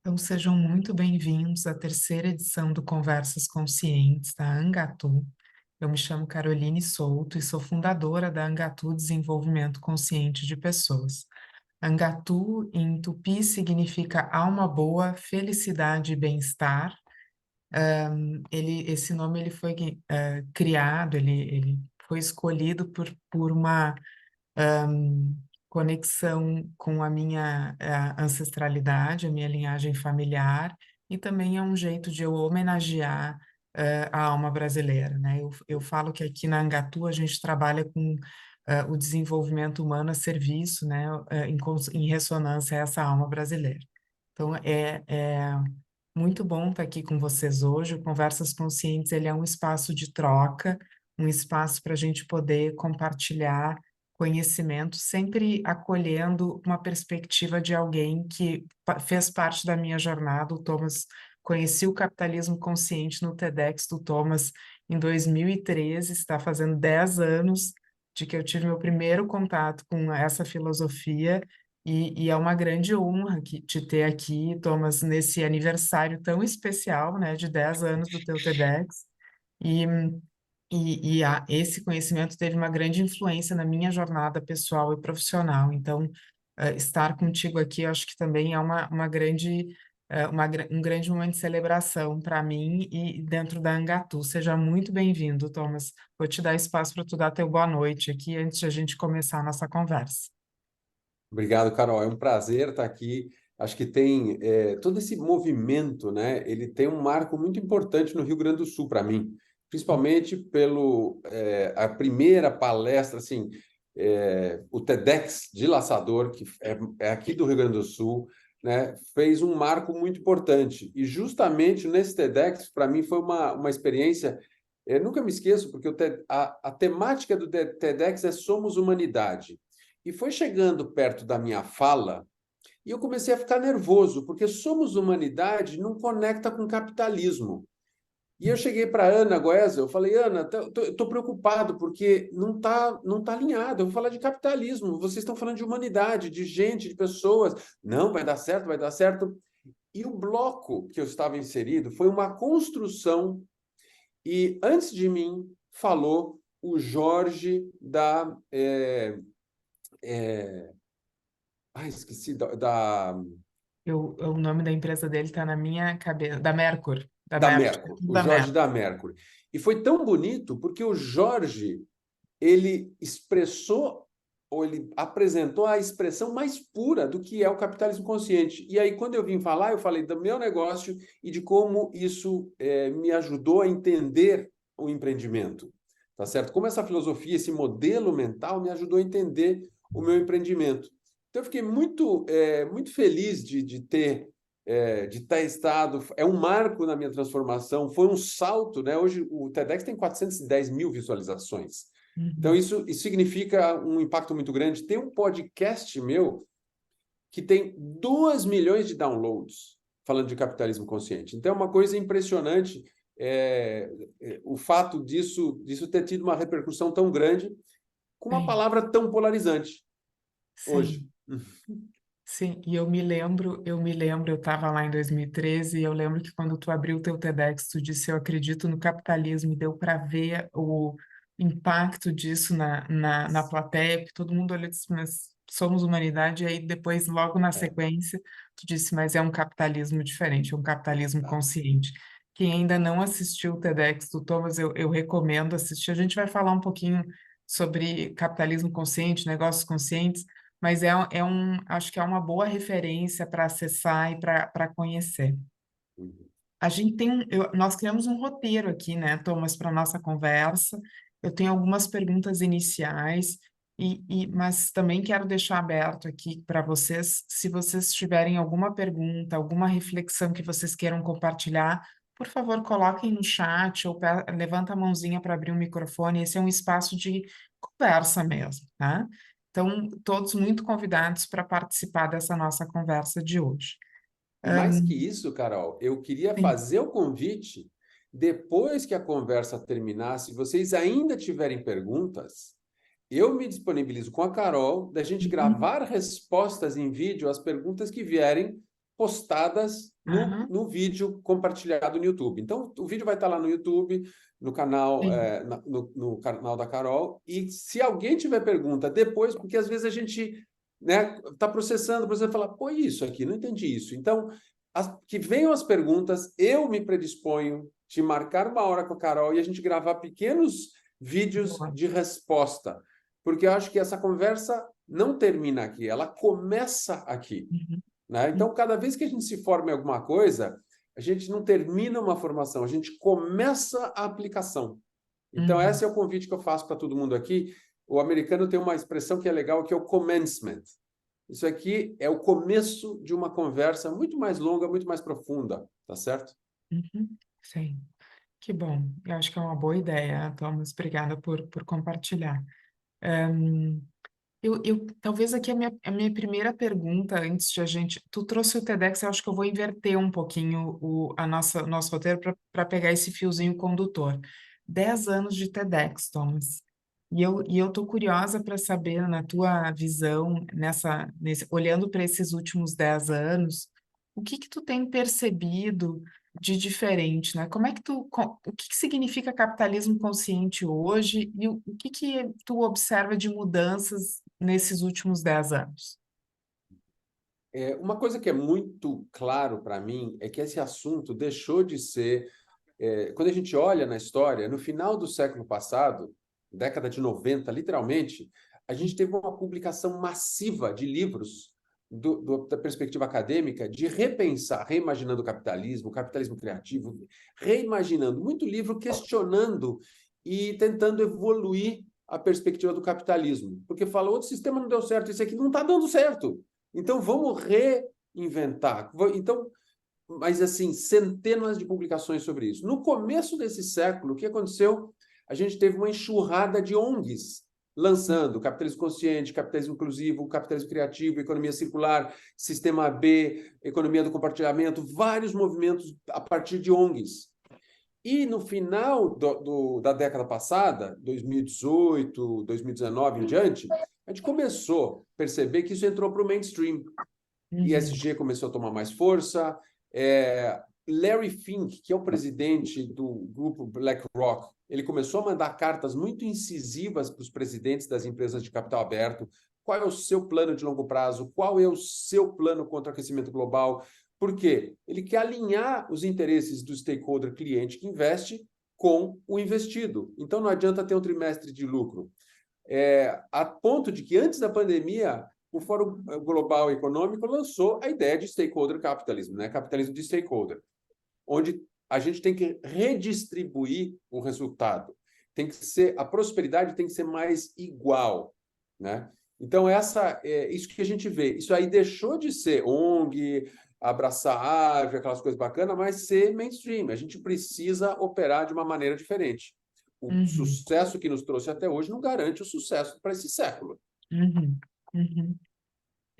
Então, sejam muito bem-vindos à terceira edição do Conversas Conscientes da Angatu. Eu me chamo Caroline Souto e sou fundadora da Angatu Desenvolvimento Consciente de Pessoas. Angatu, em tupi, significa alma boa, felicidade e bem-estar. Esse nome ele foi criado, ele foi escolhido por uma conexão com a minha ancestralidade, a minha linhagem familiar, e também é um jeito de eu homenagear a alma brasileira, né? Eu falo que aqui na Angatu a gente trabalha com o desenvolvimento humano a serviço, né? Em ressonância a essa alma brasileira. Então, é muito bom estar aqui com vocês hoje. O Conversas Conscientes, ele é um espaço de troca, um espaço para a gente poder compartilhar conhecimento, sempre acolhendo uma perspectiva de alguém que fez parte da minha jornada. O Thomas, conheci o capitalismo consciente no TEDx do Thomas em 2013, está fazendo 10 anos de que eu tive meu primeiro contato com essa filosofia, e é uma grande honra te ter aqui, Thomas, nesse aniversário tão especial, né, de 10 anos do teu TEDx. E, esse conhecimento teve uma grande influência na minha jornada pessoal e profissional. Então, estar contigo aqui, eu acho que também é uma grande, um grande momento de celebração para mim e dentro da Angatu. Seja muito bem-vindo, Thomas. Vou te dar espaço para tu dar teu boa noite aqui antes de a gente começar a nossa conversa. Obrigado, Carol. É um prazer estar aqui. Acho que tem todo esse movimento, né? Ele tem um marco muito importante no Rio Grande do Sul para mim, principalmente pelo a primeira palestra, assim, o TEDx de Laçador, que é aqui do Rio Grande do Sul, né? Fez um marco muito importante. E justamente nesse TEDx, para mim, foi uma experiência. Eu nunca me esqueço, porque a temática do TEDx é Somos Humanidade. E foi chegando perto da minha fala e eu comecei a ficar nervoso, porque somos humanidade não conecta com capitalismo. E eu cheguei para a Ana Goesa, eu falei, Ana, estou preocupado, porque não tá alinhado. Eu vou falar de capitalismo, vocês estão falando de humanidade, de gente, de pessoas. Não, vai dar certo, vai dar certo. E o bloco que eu estava inserido foi uma construção, e antes de mim falou o Jorge da esqueci O nome da empresa dele está na minha cabeça, da Mercur, da Mercury, o Da Jorge Mercur. da Mercury. E foi tão bonito porque o Jorge, ele expressou, ou ele apresentou a expressão mais pura do que é o capitalismo consciente. E aí, quando eu vim falar, eu falei do meu negócio e de como isso me ajudou a entender o empreendimento. Tá certo? Como essa filosofia, esse modelo mental me ajudou a entender o meu empreendimento. Então, eu fiquei muito feliz de ter estado, é um marco na minha transformação, foi um salto, né? Hoje o TEDx tem 410 mil visualizações. Então, Uhum. isso significa um impacto muito grande. Tem um podcast meu que tem 2 milhões de downloads falando de capitalismo consciente. Então, é uma coisa impressionante o fato disso ter tido uma repercussão tão grande com uma Sim, palavra tão polarizante hoje. sim, sim. E eu estava lá em 2013 e eu lembro que quando tu abriu o teu TEDx, tu disse, eu acredito no capitalismo, e deu para ver o impacto disso na plateia, porque todo mundo olhou e disse, mas somos humanidade, e aí depois, logo na É, sequência, tu disse, mas é um capitalismo diferente, é um capitalismo exato. consciente. Quem ainda não assistiu o TEDx do Thomas, eu recomendo assistir. A gente vai falar um pouquinho sobre capitalismo consciente, negócios conscientes, mas acho que é uma boa referência para acessar e para conhecer. Uhum. A gente tem nós criamos um roteiro aqui, né, Thomas, para nossa conversa. Eu tenho algumas perguntas iniciais, mas também quero deixar aberto aqui para vocês, se vocês tiverem alguma pergunta, alguma reflexão que vocês queiram compartilhar, por favor, coloquem no chat ou levanta a mãozinha para abrir o microfone. Esse é um espaço de conversa mesmo, tá? Então, todos muito convidados para participar dessa nossa conversa de hoje. E mais que isso, Carol, eu queria Sim. fazer o convite, depois que a conversa terminar, se vocês ainda tiverem perguntas, eu me disponibilizo com a Carol da gente Uhum. gravar respostas em vídeo às perguntas que vierem postadas Aham, no vídeo compartilhado no YouTube. Então, o vídeo vai estar lá no YouTube, no canal, sim. no canal da Carol, e se alguém tiver pergunta depois, porque às vezes a gente, né, está processando, e fala, pô, isso aqui, não entendi isso. Então, que venham as perguntas, eu me predisponho de marcar uma hora com a Carol e a gente gravar pequenos vídeos Boa. de resposta, porque eu acho que essa conversa não termina aqui, ela começa aqui, Uhum, né? Então, cada vez que a gente se forma em alguma coisa, a gente não termina uma formação, a gente começa a aplicação. Então, uhum, esse é o convite que eu faço para todo mundo aqui. O americano tem uma expressão que é legal, que é o commencement. Isso aqui é o começo de uma conversa muito mais longa, muito mais profunda, tá certo? uhum. Sim, que bom. Eu acho que é uma boa ideia, Thomas. Obrigada por compartilhar. Talvez aqui a minha primeira pergunta, antes de a gente. Tu trouxe o TEDx, eu acho que eu vou inverter um pouquinho o nosso roteiro para pegar esse fiozinho condutor. 10 anos de TEDx, Thomas. E eu tô curiosa para saber, na tua visão, olhando para esses últimos 10 anos, o que que tu tem percebido de diferente, né? O que que significa capitalismo consciente hoje e o que que tu observa de mudanças nesses últimos 10 anos? Uma coisa que é muito claro para mim é que esse assunto deixou de ser. Quando a gente olha na história, no final do século passado, década de 90, literalmente, a gente teve uma publicação massiva de livros da perspectiva acadêmica de repensar, reimaginando o capitalismo criativo, reimaginando, muito livro questionando e tentando evoluir a perspectiva do capitalismo. Porque fala, outro sistema não deu certo, isso aqui não está dando certo. Então, vamos reinventar. Então, mas assim, centenas de publicações sobre isso. No começo desse século, o que aconteceu? A gente teve uma enxurrada de ONGs lançando capitalismo consciente, capitalismo inclusivo, capitalismo criativo, economia circular, sistema B, economia do compartilhamento, vários movimentos a partir de ONGs. E no final da década passada, 2018, 2019 em diante, a gente começou a perceber que isso entrou para o mainstream. Uhum, ESG começou a tomar mais força. Larry Fink, que é o presidente do grupo BlackRock, ele começou a mandar cartas muito incisivas para os presidentes das empresas de capital aberto. Qual é o seu plano de longo prazo? Qual é o seu plano contra o aquecimento global? Por quê? Ele quer alinhar os interesses do stakeholder cliente que investe com o investido. Então, não adianta ter um trimestre de lucro. A ponto de que, antes da pandemia, o Fórum Global Econômico lançou a ideia de stakeholder capitalism, né? Capitalismo de stakeholder, onde a gente tem que redistribuir o resultado. A prosperidade tem que ser mais igual, né? Então, isso que a gente vê. Isso aí deixou de ser ONG, abraçar árvore, aquelas coisas bacanas, mas ser mainstream. A gente precisa operar de uma maneira diferente. O uhum, sucesso que nos trouxe até hoje não garante o sucesso para esse século. uhum, uhum.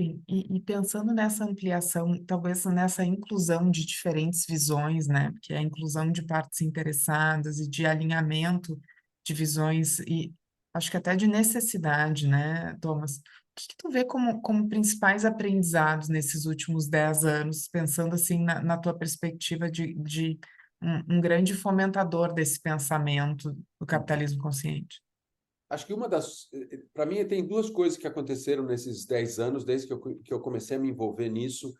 Sim, e pensando nessa ampliação, talvez nessa inclusão de diferentes visões, né? Que é a inclusão de partes interessadas e de alinhamento de visões e acho que até de necessidade, né, Thomas? O que que tu vê como principais aprendizados nesses últimos 10 anos, pensando assim na tua perspectiva de um grande fomentador desse pensamento do capitalismo consciente? Acho que para mim, tem duas coisas que aconteceram nesses 10 anos, desde que eu comecei a me envolver nisso.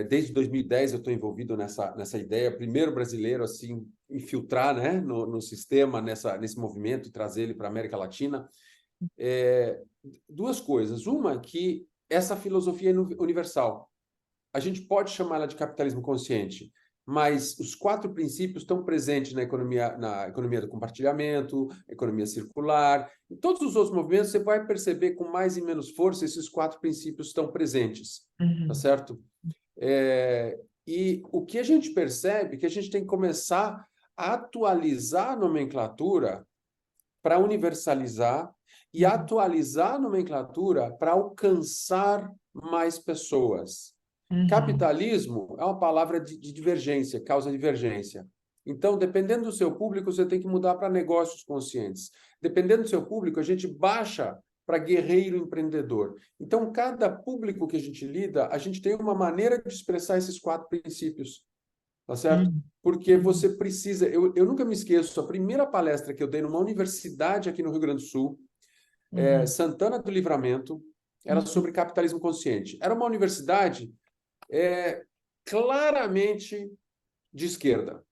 Desde 2010 eu estou envolvido nessa ideia, primeiro brasileiro assim infiltrar, né, no sistema, nesse movimento, trazer ele para a América Latina. Duas coisas. Uma, que essa filosofia é universal. A gente pode chamá-la de capitalismo consciente, mas os quatro princípios estão presentes na economia do compartilhamento, economia circular, em todos os outros movimentos você vai perceber com mais e menos força esses quatro princípios estão presentes, tá Uhum, certo? E o que a gente percebe é que a gente tem que começar a atualizar a nomenclatura para universalizar e uhum, atualizar a nomenclatura para alcançar mais pessoas. uhum, Capitalismo é uma palavra de divergência, causa divergência. Então, dependendo do seu público, você tem que mudar para negócios conscientes. Dependendo do seu público, a gente baixa para guerreiro empreendedor. Então, cada público que a gente lida, a gente tem uma maneira de expressar esses 4 princípios, tá certo? Uhum. Porque Uhum. você precisa... Eu nunca me esqueço, a primeira palestra que eu dei numa universidade aqui no Rio Grande do Sul, Uhum. Santana do Livramento, era Uhum. sobre capitalismo consciente. Era uma universidade claramente de esquerda,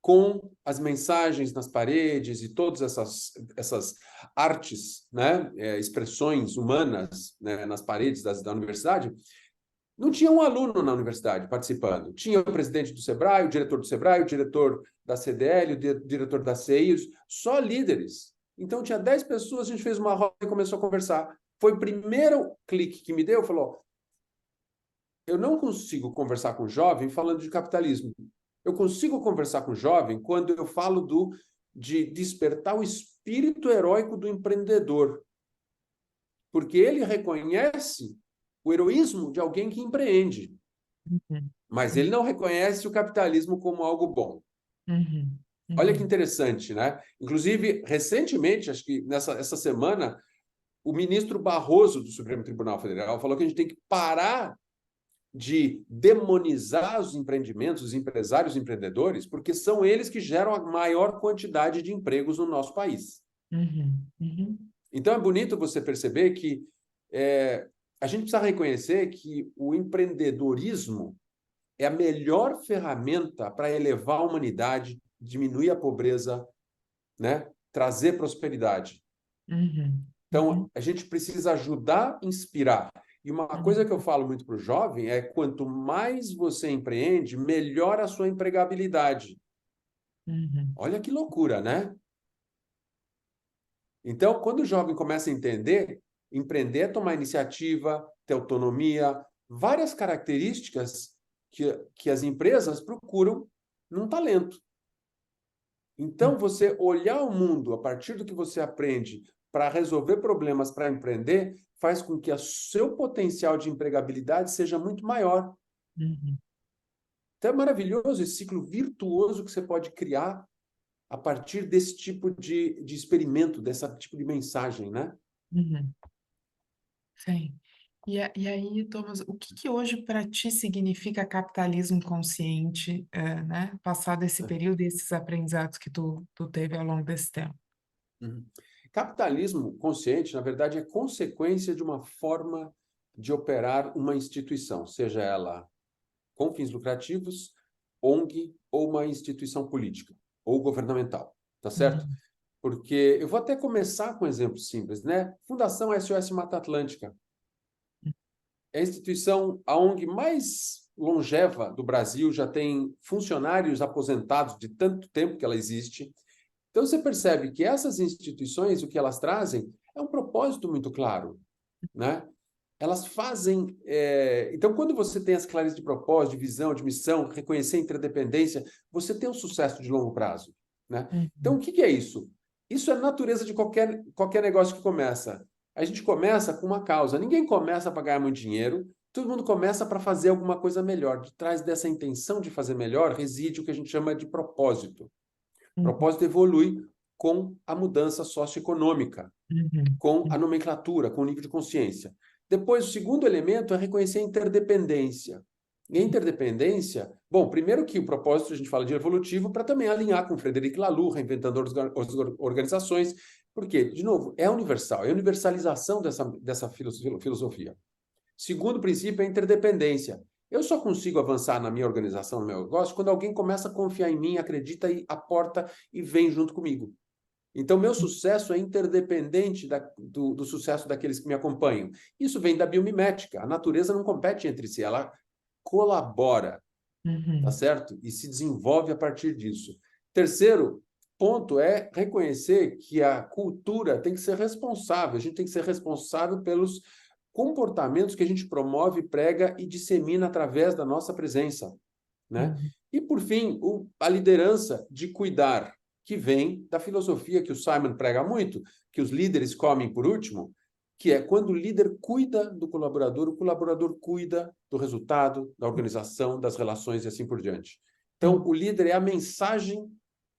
com as mensagens nas paredes e todas essas artes, né, expressões humanas, né, nas paredes da universidade. Não tinha um aluno na universidade participando. Tinha o presidente do Sebrae, o diretor do Sebrae, o diretor da CDL, o diretor da CEIUS, só líderes. Então, tinha 10 pessoas, a gente fez uma roda e começou a conversar. Foi o primeiro clique que me deu, falou, eu não consigo conversar com jovem falando de capitalismo. Eu consigo conversar com jovem quando eu falo de despertar o espírito heróico do empreendedor. Porque ele reconhece o heroísmo de alguém que empreende, Uhum. mas ele não reconhece o capitalismo como algo bom. Uhum. Olha que Uhum. interessante, né? Inclusive, recentemente, acho que essa semana, o ministro Barroso do Supremo Tribunal Federal falou que a gente tem que parar de demonizar os empreendimentos, os empresários, os empreendedores, porque são eles que geram a maior quantidade de empregos no nosso país. Uhum. Uhum. Então, é bonito você perceber que a gente precisa reconhecer que o empreendedorismo é a melhor ferramenta para elevar a humanidade, diminuir a pobreza, né? Trazer prosperidade. Uhum. Então, Uhum. a gente precisa ajudar, inspirar. E uma coisa Uhum. que eu falo muito para o jovem é quanto mais você empreende, melhor a sua empregabilidade. Uhum. Olha que loucura, né? Então, quando o jovem começa a entender, empreender é tomar iniciativa, ter autonomia, várias características que as empresas procuram num talento. Então, você olhar o mundo a partir do que você aprende para resolver problemas, para empreender, faz com que o seu potencial de empregabilidade seja muito maior. Uhum. Então, é maravilhoso esse ciclo virtuoso que você pode criar a partir desse tipo de experimento, desse tipo de mensagem, né? Uhum. Sim. E aí, Thomas, o que que hoje para ti significa capitalismo consciente, né? Passado esse período e esses aprendizados que tu teve ao longo desse tempo? Uhum. Capitalismo consciente, na verdade, é consequência de uma forma de operar uma instituição, seja ela com fins lucrativos, ONG ou uma instituição política ou governamental, tá certo? Uhum. Porque eu vou até começar com um exemplo simples, né? Fundação SOS Mata Atlântica é a instituição, a ONG mais longeva do Brasil, já tem funcionários aposentados de tanto tempo que ela existe. Então, você percebe que essas instituições, o que elas trazem, é um propósito muito claro, né? Elas fazem... Então, quando você tem as clarezas de propósito, de visão, de missão, reconhecer a interdependência, você tem um sucesso de longo prazo, né? Então, o Uhum. que que é isso? Isso é a natureza de qualquer negócio que começa. A gente começa com uma causa. Ninguém começa para ganhar muito dinheiro, todo mundo começa para fazer alguma coisa melhor. De trás dessa intenção de fazer melhor reside o que a gente chama de propósito. O Uhum. propósito evolui com a mudança socioeconômica, Uhum. com a Uhum. nomenclatura, com o nível de consciência. Depois, o segundo elemento é reconhecer a interdependência. E a interdependência, bom, primeiro que o propósito, a gente fala de evolutivo, para também alinhar com Frederic Laloux, reinventando as organizações, porque, de novo, é universal, é a universalização dessa filosofia. Segundo princípio é a interdependência. Eu só consigo avançar na minha organização, no meu negócio, quando alguém começa a confiar em mim, acredita e aporta e vem junto comigo. Então, meu sucesso é interdependente do sucesso daqueles que me acompanham. Isso vem da biomimética. A natureza não compete entre si, ela colabora, tá Uhum. certo? E se desenvolve a partir disso. Terceiro ponto é reconhecer que a cultura tem que ser responsável. A gente tem que ser responsável pelos comportamentos que a gente promove, prega e dissemina através da nossa presença, né? Uhum. E, por fim, a liderança de cuidar, que vem da filosofia que o Simon prega muito, que os líderes comem por último, que é quando o líder cuida do colaborador, o colaborador cuida do resultado, da organização, das relações e assim por diante. Então, Sim. o líder é a mensagem,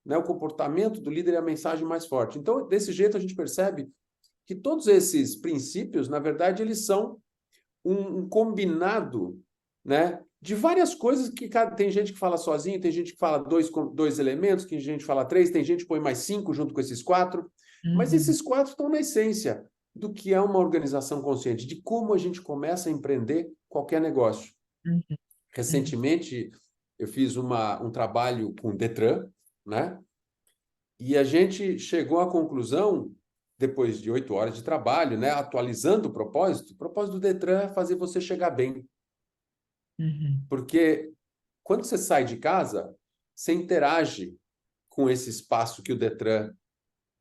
né? O comportamento do líder é a mensagem mais forte. Então, desse jeito, a gente percebe que todos esses princípios, na verdade, eles são um combinado, né, de várias coisas que tem gente que fala sozinho, tem gente que fala dois elementos, tem gente que fala três, tem gente que põe mais cinco junto com esses quatro, mas Uhum. esses quatro estão na essência do que é uma organização consciente, de como a gente começa a empreender qualquer negócio. Uhum. Uhum. Recentemente, eu fiz um trabalho com o Detran, né? E a gente chegou à conclusão, depois de 8 horas de trabalho, né, atualizando o propósito do Detran é fazer você chegar bem. Uhum. Porque quando você sai de casa, você interage com esse espaço que o Detran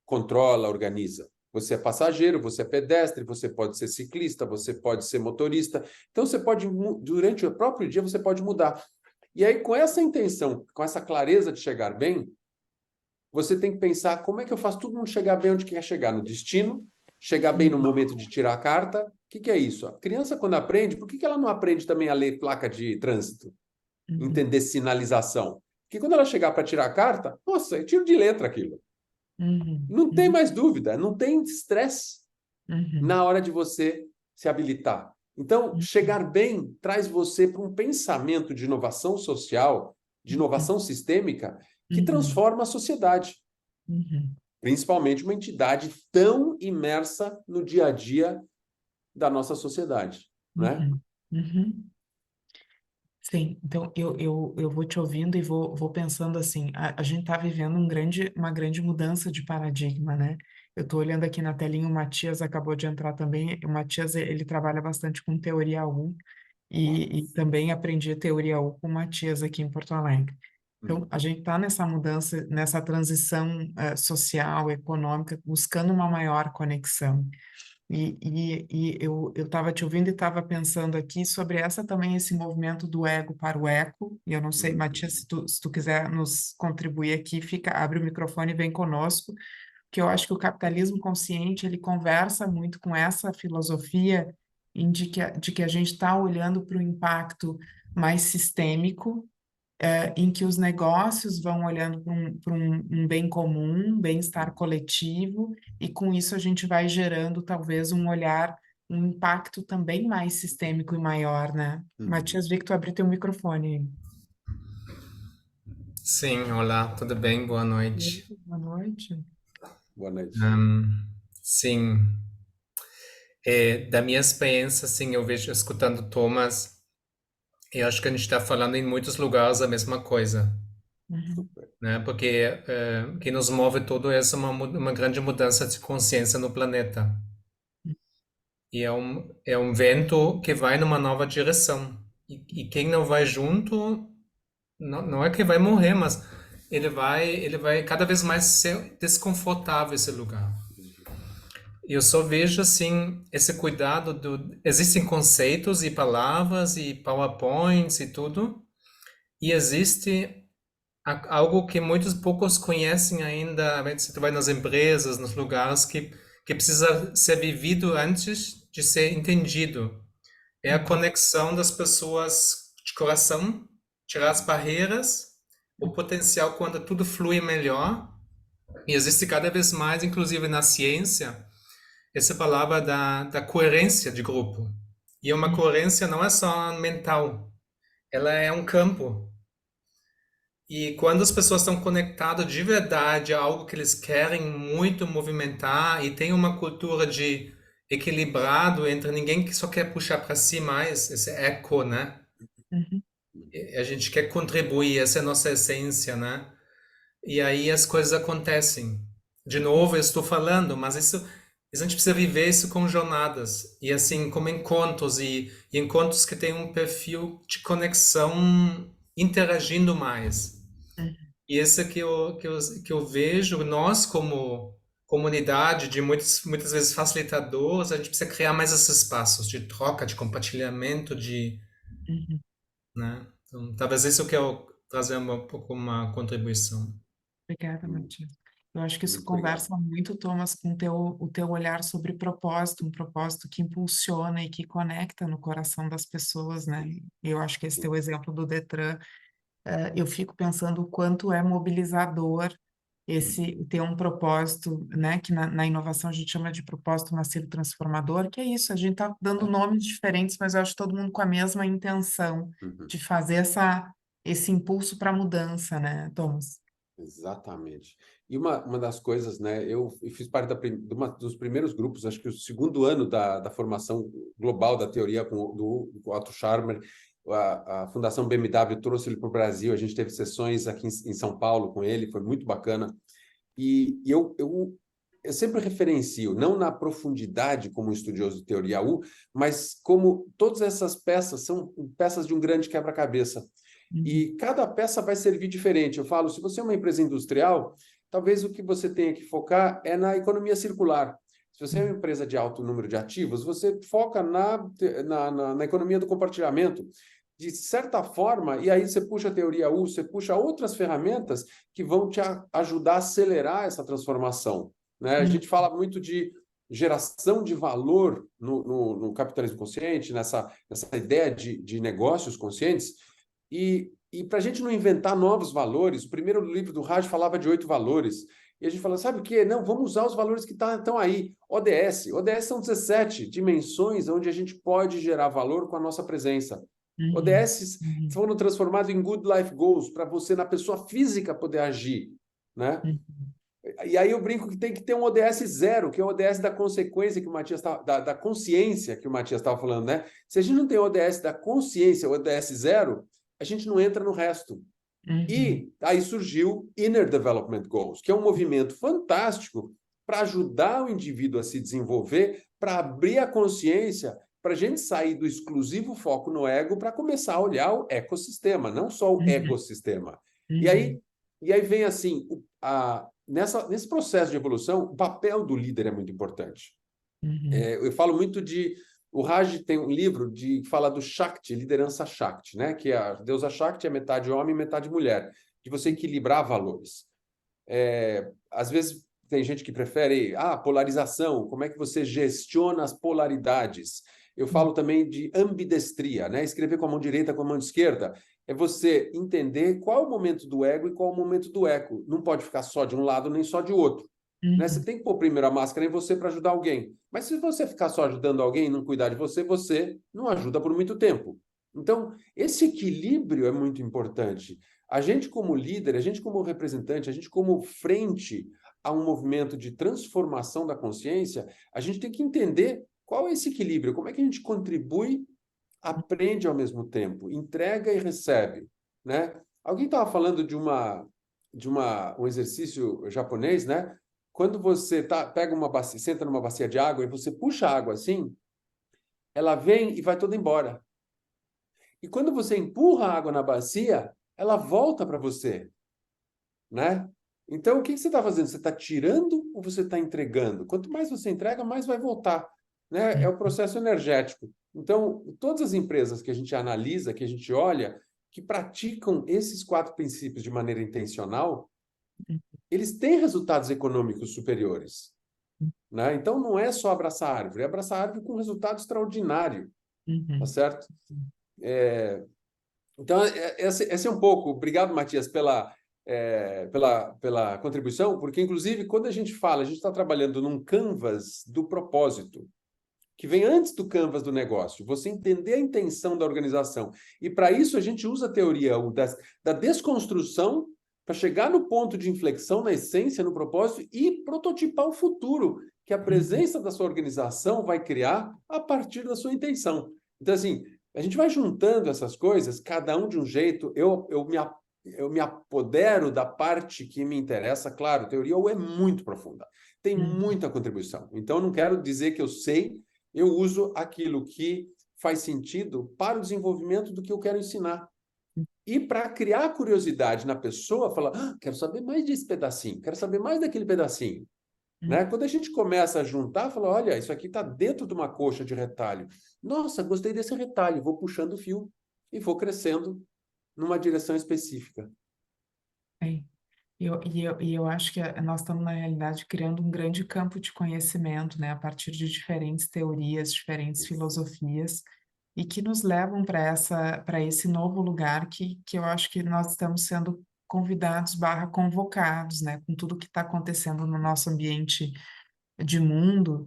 controla, organiza. Você é passageiro, você é pedestre, você pode ser ciclista, você pode ser motorista. Então, você pode, durante o próprio dia, você pode mudar. E aí, com essa intenção, com essa clareza de chegar bem, você tem que pensar como é que eu faço todo mundo chegar bem onde quer chegar, no destino, chegar bem no Uhum. momento de tirar a carta. O que é isso? A criança, quando aprende, por que ela não aprende também a ler placa de trânsito? Uhum. Entender sinalização? Porque quando ela chegar para tirar a carta, nossa, é tiro de letra aquilo. Uhum. Não tem Uhum. mais dúvida, não tem estresse Uhum. na hora de você se habilitar. Então, Uhum. chegar bem traz você para um pensamento de inovação social, de inovação sistêmica, que Uhum. transforma a sociedade, Uhum. principalmente uma entidade tão imersa no dia a dia da nossa sociedade, né? Uhum. Uhum. Sim, então eu vou te ouvindo e vou pensando assim, a gente está vivendo uma grande mudança de paradigma, né? Eu estou olhando aqui na telinha, o Matias acabou de entrar também, o Matias, ele trabalha bastante com teoria U, e também aprendi teoria U com o Matias aqui em Porto Alegre. Então, Uhum. a gente está nessa mudança, nessa transição social, econômica, buscando uma maior conexão. E eu estava te ouvindo e estava pensando aqui sobre essa também, esse movimento do ego para o eco. E eu não sei, Matias, Uhum. se tu quiser nos contribuir aqui, abre o microfone e vem conosco, porque eu acho que o capitalismo consciente, ele conversa muito com essa filosofia de que a gente está olhando para o impacto mais sistêmico, em que os negócios vão olhando para um bem comum, um bem-estar coletivo, e com isso a gente vai gerando talvez um olhar, um impacto também mais sistêmico e maior, né? Uhum. Matias, vi que tu abriu teu microfone. Sim, olá, tudo bem? Boa E aí, noite. boa noite. Boa noite. Ahm, sim, da minha experiência, sim, eu vejo, escutando Thomas, eu acho que a gente está falando em muitos lugares a mesma coisa, Uhum. Super. né? Porque o que nos move todo é uma grande mudança de consciência no planeta. E é um vento que vai numa nova direção. E quem não vai junto, não é que vai morrer, mas ele vai cada vez mais ser desconfortável esse lugar. Eu só vejo assim esse cuidado do existem conceitos e palavras e PowerPoints e tudo, e existe algo que muitos poucos conhecem ainda, se tu vai nas empresas, nos lugares que precisa ser vivido antes de ser entendido. É a Uhum. conexão das pessoas de coração, tirar as barreiras, o potencial quando tudo flui melhor. E existe cada vez mais, inclusive na ciência, essa palavra da coerência de grupo. E uma Uhum. coerência não é só mental, ela é um campo. E quando as pessoas estão conectadas de verdade a algo que eles querem muito movimentar e tem uma cultura de equilibrado entre ninguém que só quer puxar para si mais, esse eco, né? Uhum. E a gente quer contribuir, essa é a nossa essência, né? E aí as coisas acontecem. De novo, eu estou falando, mas isso a gente precisa viver isso com jornadas e assim como encontros e encontros que têm um perfil de conexão interagindo mais. Uhum. E esse que eu vejo nós como comunidade de muitas vezes facilitadores, a gente precisa criar mais esses espaços de troca, de compartilhamento, Uhum. né? Então, talvez isso que eu trazer um pouco uma contribuição. Obrigada, Hum, Matias. Eu acho que isso Muito obrigado. conversa muito, Thomas, com o teu olhar sobre propósito, um propósito que impulsiona e que conecta no coração das pessoas, né? Eu acho que esse teu exemplo do Detran, eu fico pensando o quanto é mobilizador ter um propósito, né, que na inovação a gente chama de propósito massivo transformador, que é isso, a gente está dando nomes diferentes, mas eu acho que todo mundo com a mesma intenção Uhum. de fazer esse impulso para a mudança, né, Thomas? Exatamente. E uma das coisas, né? Eu fiz parte dos primeiros grupos, acho que o segundo ano da formação global da teoria com o Otto Scharmer. A Fundação BMW trouxe ele para o Brasil, a gente teve sessões aqui em São Paulo com ele, foi muito bacana. E eu sempre referencio, não na profundidade como estudioso de teoria U, mas como todas essas peças são peças de um grande quebra-cabeça. E cada peça vai servir diferente. Eu falo, se você é uma empresa industrial, talvez o que você tenha que focar é na economia circular. Se você é uma empresa de alto número de ativos, você foca na economia do compartilhamento. De certa forma, e aí você puxa a teoria U, você puxa outras ferramentas que vão te ajudar a acelerar essa transformação, né? A gente fala muito de geração de valor no capitalismo consciente, nessa ideia de negócios conscientes, e para a gente não inventar novos valores, o primeiro livro do Raj falava de 8 valores, e a gente fala, sabe o quê? Não, vamos usar os valores que estão aí. ODS. ODS são 17 dimensões onde a gente pode gerar valor com a nossa presença. ODS foram transformados em Good Life Goals para você, na pessoa física, poder agir, né? E aí eu brinco que tem que ter um ODS 0, que é o ODS da consequência que o Matias da consciência que o Matias estava falando, né? Se a gente não tem o ODS da consciência, o ODS 0, a gente não entra no resto. E aí surgiu Inner Development Goals, que é um movimento fantástico para ajudar o indivíduo a se desenvolver, para abrir a consciência, para a gente sair do exclusivo foco no ego para começar a olhar o ecossistema, não só o ecossistema. E aí vem assim, nesse processo de evolução, o papel do líder é muito importante. Eu falo muito o Raj tem um livro que fala do Shakti, liderança Shakti, né? Que a deusa Shakti é metade homem e metade mulher, de você equilibrar valores. Às vezes tem gente que prefere polarização, como é que você gestiona as polaridades. Eu falo também de ambidestria, né? Escrever com a mão direita, com a mão esquerda. É você entender qual é o momento do ego e qual é o momento do eco. Não pode ficar só de um lado nem só de outro. Né? Você tem que pôr primeiro a máscara em você para ajudar alguém. Mas se você ficar só ajudando alguém e não cuidar de você, você não ajuda por muito tempo. Então, esse equilíbrio é muito importante. A gente como líder, a gente como representante, a gente como frente a um movimento de transformação da consciência, a gente tem que entender qual é esse equilíbrio, como é que a gente contribui, aprende ao mesmo tempo, entrega e recebe, né? Alguém estava falando de um exercício japonês, né? Quando você pega uma bacia, senta numa bacia de água e você puxa a água assim, ela vem e vai toda embora. E quando você empurra a água na bacia, ela volta para você, né? Então, o que você está fazendo? Você está tirando ou você está entregando? Quanto mais você entrega, mais vai voltar, né? É o processo energético. Então, todas as empresas que a gente analisa, que a gente olha, que praticam esses 4 princípios de maneira intencional, eles têm resultados econômicos superiores, né? Então, não é só abraçar a árvore, é abraçar a árvore com resultado extraordinário, tá certo? Então, esse é um pouco. Obrigado, Matias, pela contribuição, porque, inclusive, quando a gente está trabalhando num canvas do propósito, que vem antes do canvas do negócio, você entender a intenção da organização. E, para isso, a gente usa a teoria da desconstrução para chegar no ponto de inflexão, na essência, no propósito, e prototipar o futuro que a presença da sua organização vai criar a partir da sua intenção. Então, assim, a gente vai juntando essas coisas, cada um de um jeito. Eu me apodero da parte que me interessa. Claro, a teoria é muito profunda, tem muita contribuição. Então, eu não quero dizer que eu sei, eu uso aquilo que faz sentido para o desenvolvimento do que eu quero ensinar. E para criar curiosidade na pessoa, falar, quero saber mais desse pedacinho, quero saber mais daquele pedacinho. Né? Quando a gente começa a juntar, fala, olha, isso aqui está dentro de uma coxa de retalho. Nossa, gostei desse retalho, vou puxando o fio e vou crescendo numa direção específica. E eu acho que nós estamos, na realidade, criando um grande campo de conhecimento, né, a partir de diferentes teorias, diferentes filosofias, e que nos levam para esse novo lugar que eu acho que nós estamos sendo convidados barra convocados, né, com tudo que está acontecendo no nosso ambiente de mundo.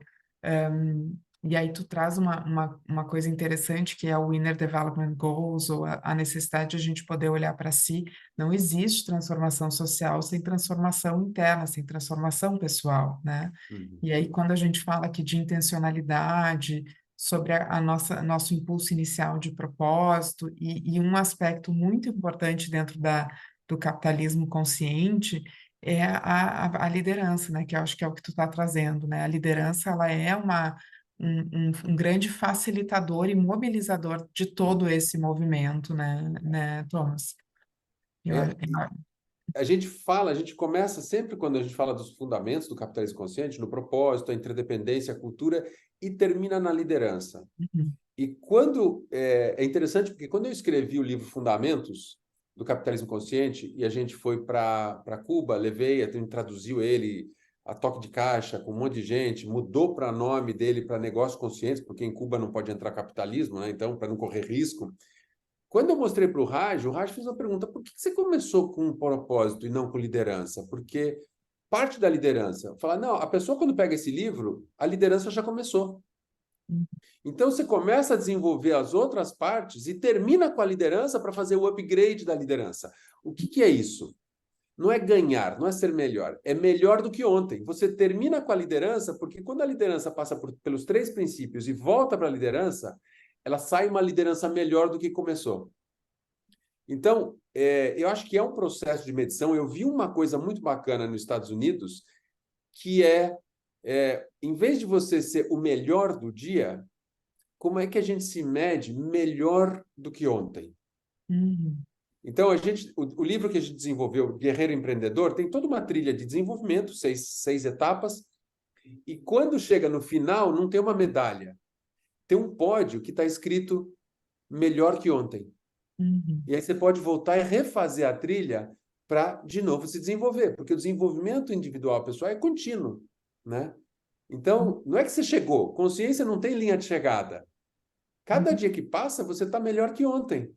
E aí tu traz uma coisa interessante que é o Inner Development Goals, ou a necessidade de a gente poder olhar para si. Não existe transformação social sem transformação interna, sem transformação pessoal, né? Uhum. E aí quando a gente fala aqui de intencionalidade, sobre a nosso impulso inicial de propósito, e um aspecto muito importante dentro do capitalismo consciente, é a liderança, né? Que eu acho que é o que tu está trazendo, né? A liderança, ela é um grande facilitador e mobilizador de todo esse movimento, né, Thomas? Eu, É, a gente começa sempre quando a gente fala dos fundamentos do capitalismo consciente, no propósito, a interdependência, a cultura, e termina na liderança. Uhum, E quando é interessante porque quando eu escrevi o livro Fundamentos do Capitalismo Consciente e a gente foi para Cuba, levei, a gente traduziu ele a toque de caixa com um monte de gente, mudou para nome dele para Negócios Conscientes, porque em Cuba não pode entrar capitalismo, né? Então, para não correr risco. Quando eu mostrei para o Raj fez uma pergunta: por que você começou com um propósito e não com liderança? Porque parte da liderança, fala, não, a pessoa quando pega esse livro, a liderança já começou. uhum, Então você começa a desenvolver as outras partes e termina com a liderança para fazer o upgrade da liderança. O que é isso? Não é ganhar, não é ser melhor. É melhor do que ontem. Você termina com a liderança, porque quando a liderança passa pelos 3 princípios e volta para a liderança, ela sai uma liderança melhor do que começou. Então, eu acho que é um processo de medição. Eu vi uma coisa muito bacana nos Estados Unidos, que em vez de você ser o melhor do dia, como é que a gente se mede melhor do que ontem? uhum, Então, o livro que a gente desenvolveu, Guerreiro Empreendedor, tem toda uma trilha de desenvolvimento, seis etapas, e quando chega no final, não tem uma medalha, tem um pódio que está escrito melhor que ontem. uhum, E aí você pode voltar e refazer a trilha para, de novo, se desenvolver, porque o desenvolvimento individual pessoal é contínuo, né? Então, não é que você chegou, consciência não tem linha de chegada. Cada uhum, dia que passa, você está melhor que ontem.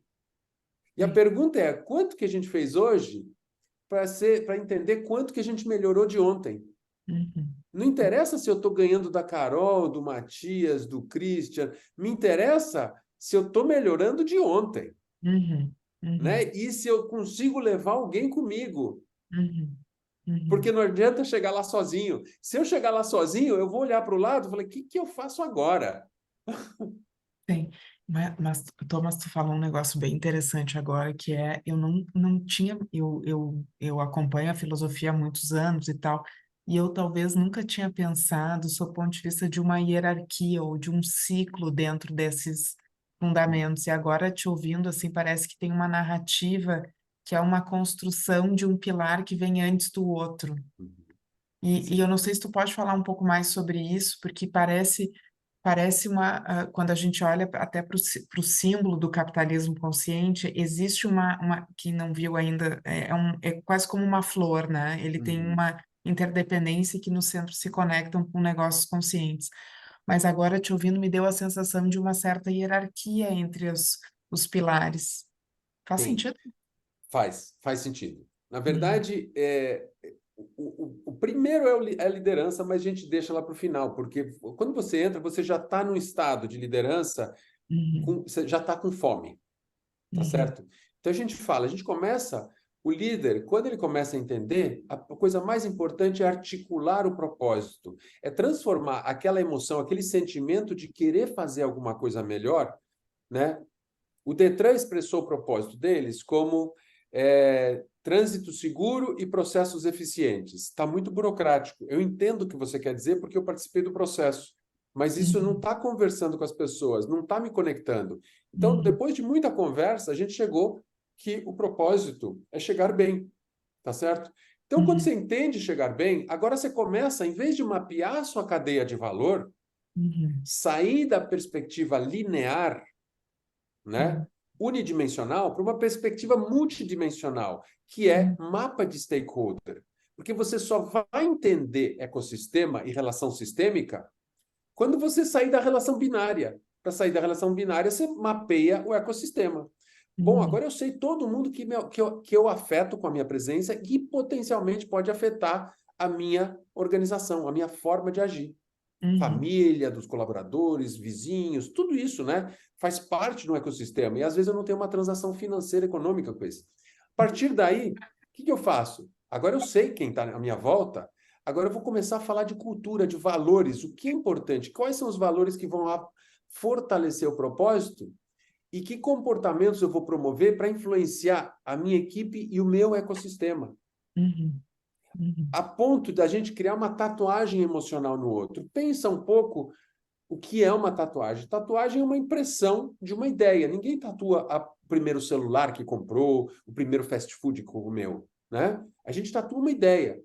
E a sim, pergunta é, quanto que a gente fez hoje para entender quanto que a gente melhorou de ontem? uhum, Não interessa se eu estou ganhando da Carol, do Matias, do Christian, me interessa se eu estou melhorando de ontem, uhum, né? uhum, E se eu consigo levar alguém comigo, uhum, porque uhum. não adianta chegar lá sozinho. Se eu chegar lá sozinho, eu vou olhar para o lado e falar, o que eu faço agora? Tem, mas Thomas, tu falou um negócio bem interessante agora, que é, eu não tinha, eu acompanho a filosofia há muitos anos e tal, e eu talvez nunca tinha pensado sob o ponto de vista de uma hierarquia ou de um ciclo dentro desses fundamentos, e agora te ouvindo, assim, parece que tem uma narrativa que é uma construção de um pilar que vem antes do outro. E eu Sim, não sei se tu pode falar um pouco mais sobre isso, porque parece quando a gente olha até para o símbolo do capitalismo consciente, existe que não viu ainda, é quase como uma flor, né? Ele tem uhum. uma interdependência que no centro se conectam com negócios conscientes. Mas agora, te ouvindo, me deu a sensação de uma certa hierarquia entre os pilares. Faz Tem. sentido? Faz sentido. Na Uhum, verdade, o primeiro é a liderança, mas a gente deixa lá para o final, porque quando você entra, você já está num estado de liderança, uhum, você já está com fome, tá uhum, certo? Então a gente começa, o líder, quando ele começa a entender, a coisa mais importante é articular o propósito, é transformar aquela emoção, aquele sentimento de querer fazer alguma coisa melhor, né? O Detran expressou o propósito deles como trânsito seguro e processos eficientes. Está muito burocrático. Eu entendo o que você quer dizer porque eu participei do processo, mas isso não uhum, está conversando com as pessoas, não está me conectando. Então, uhum, depois de muita conversa, a gente chegou que o propósito é chegar bem, tá certo? Então, quando uhum, você entende chegar bem, agora você começa, em vez de mapear a sua cadeia de valor, uhum, sair da perspectiva linear, né, uhum, unidimensional para uma perspectiva multidimensional, que é uhum, mapa de stakeholder. Porque você só vai entender ecossistema e relação sistêmica quando você sair da relação binária. Para sair da relação binária, você mapeia o ecossistema. Bom, agora eu sei todo mundo que eu afeto com a minha presença e que potencialmente pode afetar a minha organização, a minha forma de agir. Família, dos colaboradores, vizinhos, tudo isso, né, faz parte do ecossistema. E às vezes eu não tenho uma transação financeira econômica com isso. A partir daí, o que eu faço? Agora eu sei quem está à minha volta, agora eu vou começar a falar de cultura, de valores, o que é importante, quais são os valores que vão fortalecer o propósito e que comportamentos eu vou promover para influenciar a minha equipe e o meu ecossistema. A ponto da gente criar uma tatuagem emocional no outro. Pensa um pouco o que é uma tatuagem. Tatuagem é uma impressão de uma ideia. Ninguém tatua o primeiro celular que comprou, o primeiro fast food que comeu, né? A gente tatua uma ideia.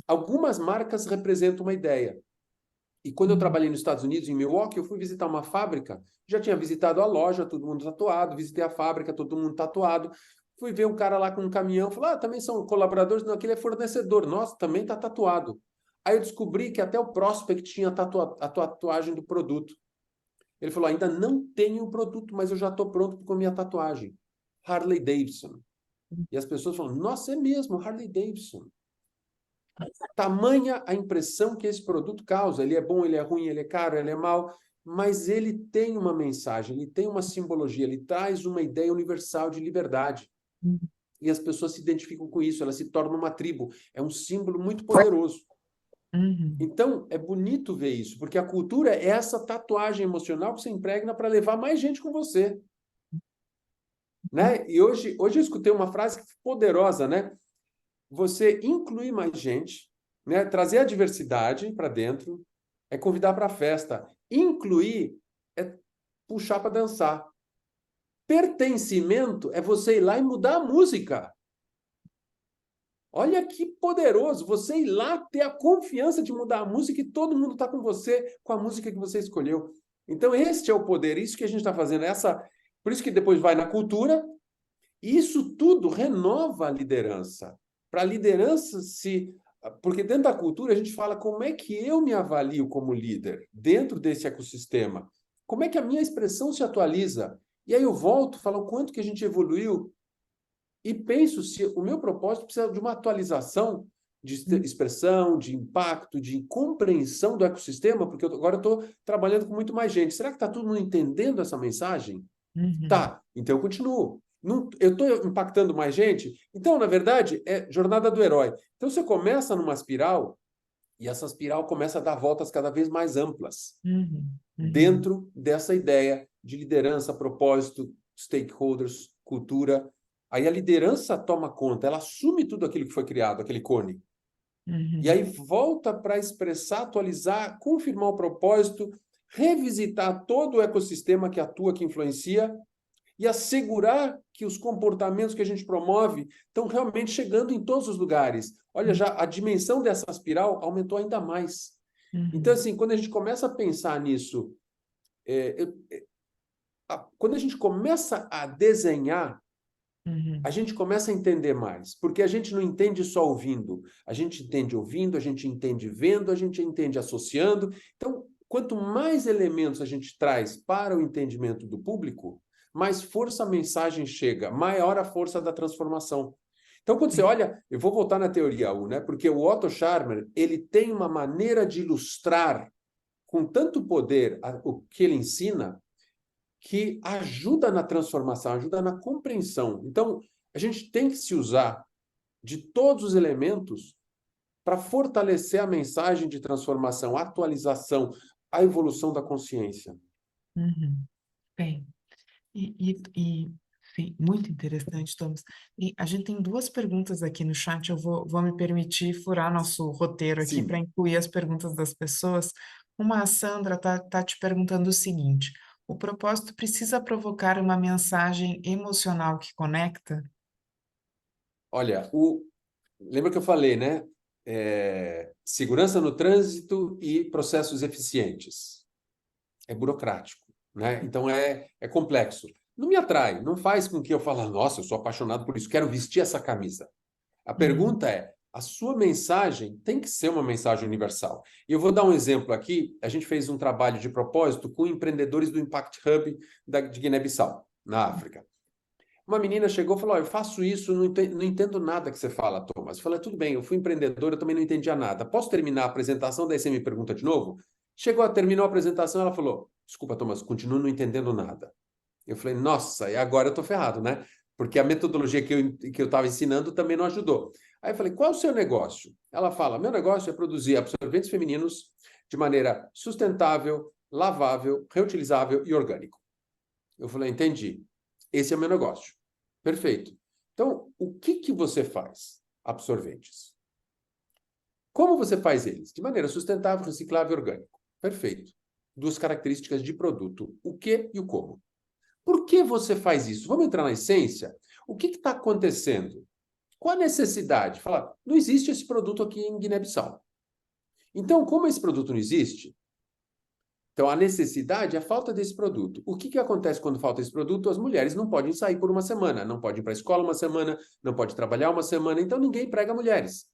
Algumas marcas representam uma ideia. E quando eu trabalhei nos Estados Unidos, em Milwaukee, eu fui visitar uma fábrica, já tinha visitado a loja, todo mundo tatuado, visitei a fábrica, todo mundo tatuado. Fui ver um cara lá com um caminhão, falei, também são colaboradores? Não, aquele é fornecedor. Nossa, também está tatuado. Aí eu descobri que até o prospect tinha a tatuagem do produto. Ele falou, ainda não tenho o produto, mas eu já estou pronto com a minha tatuagem. Harley Davidson. E as pessoas falam, nossa, é mesmo, Harley Davidson. Tamanha a impressão que esse produto causa. Ele é bom, ele é ruim, ele é caro, ele é mau, mas ele tem uma mensagem, ele tem uma simbologia, ele traz uma ideia universal de liberdade. E as pessoas se identificam com isso, elas se tornam uma tribo. É um símbolo muito poderoso. Então, é bonito ver isso, porque a cultura é essa tatuagem emocional que você impregna para levar mais gente com você. Né? E hoje eu escutei uma frase poderosa, né? Você incluir mais gente, né? Trazer a diversidade para dentro, é convidar para a festa. Incluir é puxar para dançar. Pertencimento é você ir lá e mudar a música. Olha que poderoso, você ir lá ter a confiança de mudar a música e todo mundo está com você, com a música que você escolheu. Então, este é o poder, isso que a gente está fazendo. Por isso que depois vai na cultura, e isso tudo renova a liderança. Para a liderança Porque dentro da cultura a gente fala como é que eu me avalio como líder dentro desse ecossistema. Como é que a minha expressão se atualiza? E aí eu volto, falo o quanto que a gente evoluiu e penso se o meu propósito precisa de uma atualização de expressão, de impacto, de compreensão do ecossistema, porque agora eu estou trabalhando com muito mais gente. Será que está todo mundo entendendo essa mensagem? Tá, então eu continuo. Eu estou impactando mais gente? Então, na verdade, é jornada do herói. Então, você começa numa espiral e essa espiral começa a dar voltas cada vez mais amplas dentro dessa ideia de liderança, propósito, stakeholders, cultura. Aí a liderança toma conta, ela assume tudo aquilo que foi criado, aquele cone. E aí volta para expressar, atualizar, confirmar o propósito, revisitar todo o ecossistema que atua, que influencia, e assegurar que os comportamentos que a gente promove estão realmente chegando em todos os lugares. Olha, já a dimensão dessa espiral aumentou ainda mais. Então, assim, quando a gente começa a pensar nisso, quando a gente começa a desenhar, a gente começa a entender mais, porque a gente não entende só ouvindo, a gente entende ouvindo, a gente entende vendo, a gente entende associando. Então, quanto mais elementos a gente traz para o entendimento do público, mais força a mensagem chega, maior a força da transformação. Então, quando você olha, eu vou voltar na teoria 1, né? Porque o Otto Scharmer, ele tem uma maneira de ilustrar com tanto poder o que ele ensina, que ajuda na transformação, ajuda na compreensão. Então, a gente tem que se usar de todos os elementos para fortalecer a mensagem de transformação, a atualização, a evolução da consciência. Bem, sim, muito interessante, Thomas. E a gente tem duas perguntas aqui no chat, eu vou me permitir furar nosso roteiro aqui Sim. para incluir as perguntas das pessoas. A Sandra tá te perguntando o seguinte: o propósito precisa provocar uma mensagem emocional que conecta? Olha, lembra que eu falei, né? Segurança no trânsito e processos eficientes. É burocrático, né? Então é complexo. Não me atrai, não faz com que eu fale, nossa, eu sou apaixonado por isso, quero vestir essa camisa. A pergunta é, a sua mensagem tem que ser uma mensagem universal. E eu vou dar um exemplo aqui. A gente fez um trabalho de propósito com empreendedores do Impact Hub de Guiné-Bissau, na África. Uma menina chegou e falou, eu faço isso, não entendo nada que você fala, Thomas. Eu falei, tudo bem, eu fui empreendedor, eu também não entendia nada. Posso terminar a apresentação, daí você me pergunta de novo? Terminou a apresentação, ela falou, desculpa, Thomas, continuo não entendendo nada. Eu falei, nossa, e agora eu tô ferrado, né? Porque a metodologia que eu estava ensinando também não ajudou. Aí eu falei, qual é o seu negócio? Ela fala, meu negócio é produzir absorventes femininos de maneira sustentável, lavável, reutilizável e orgânico. Eu falei, entendi. Esse é o meu negócio. Perfeito. Então, o que você faz? Absorventes. Como você faz eles? De maneira sustentável, reciclável e orgânico. Perfeito. Duas características de produto. O que e o como. Por que você faz isso? Vamos entrar na essência? O que está acontecendo? Qual a necessidade? Falar, não existe esse produto aqui em Guiné-Bissau. Então, como esse produto não existe, então a necessidade é a falta desse produto. O que acontece quando falta esse produto? As mulheres não podem sair por uma semana, não podem ir para a escola uma semana, não podem trabalhar uma semana, então ninguém prega mulheres.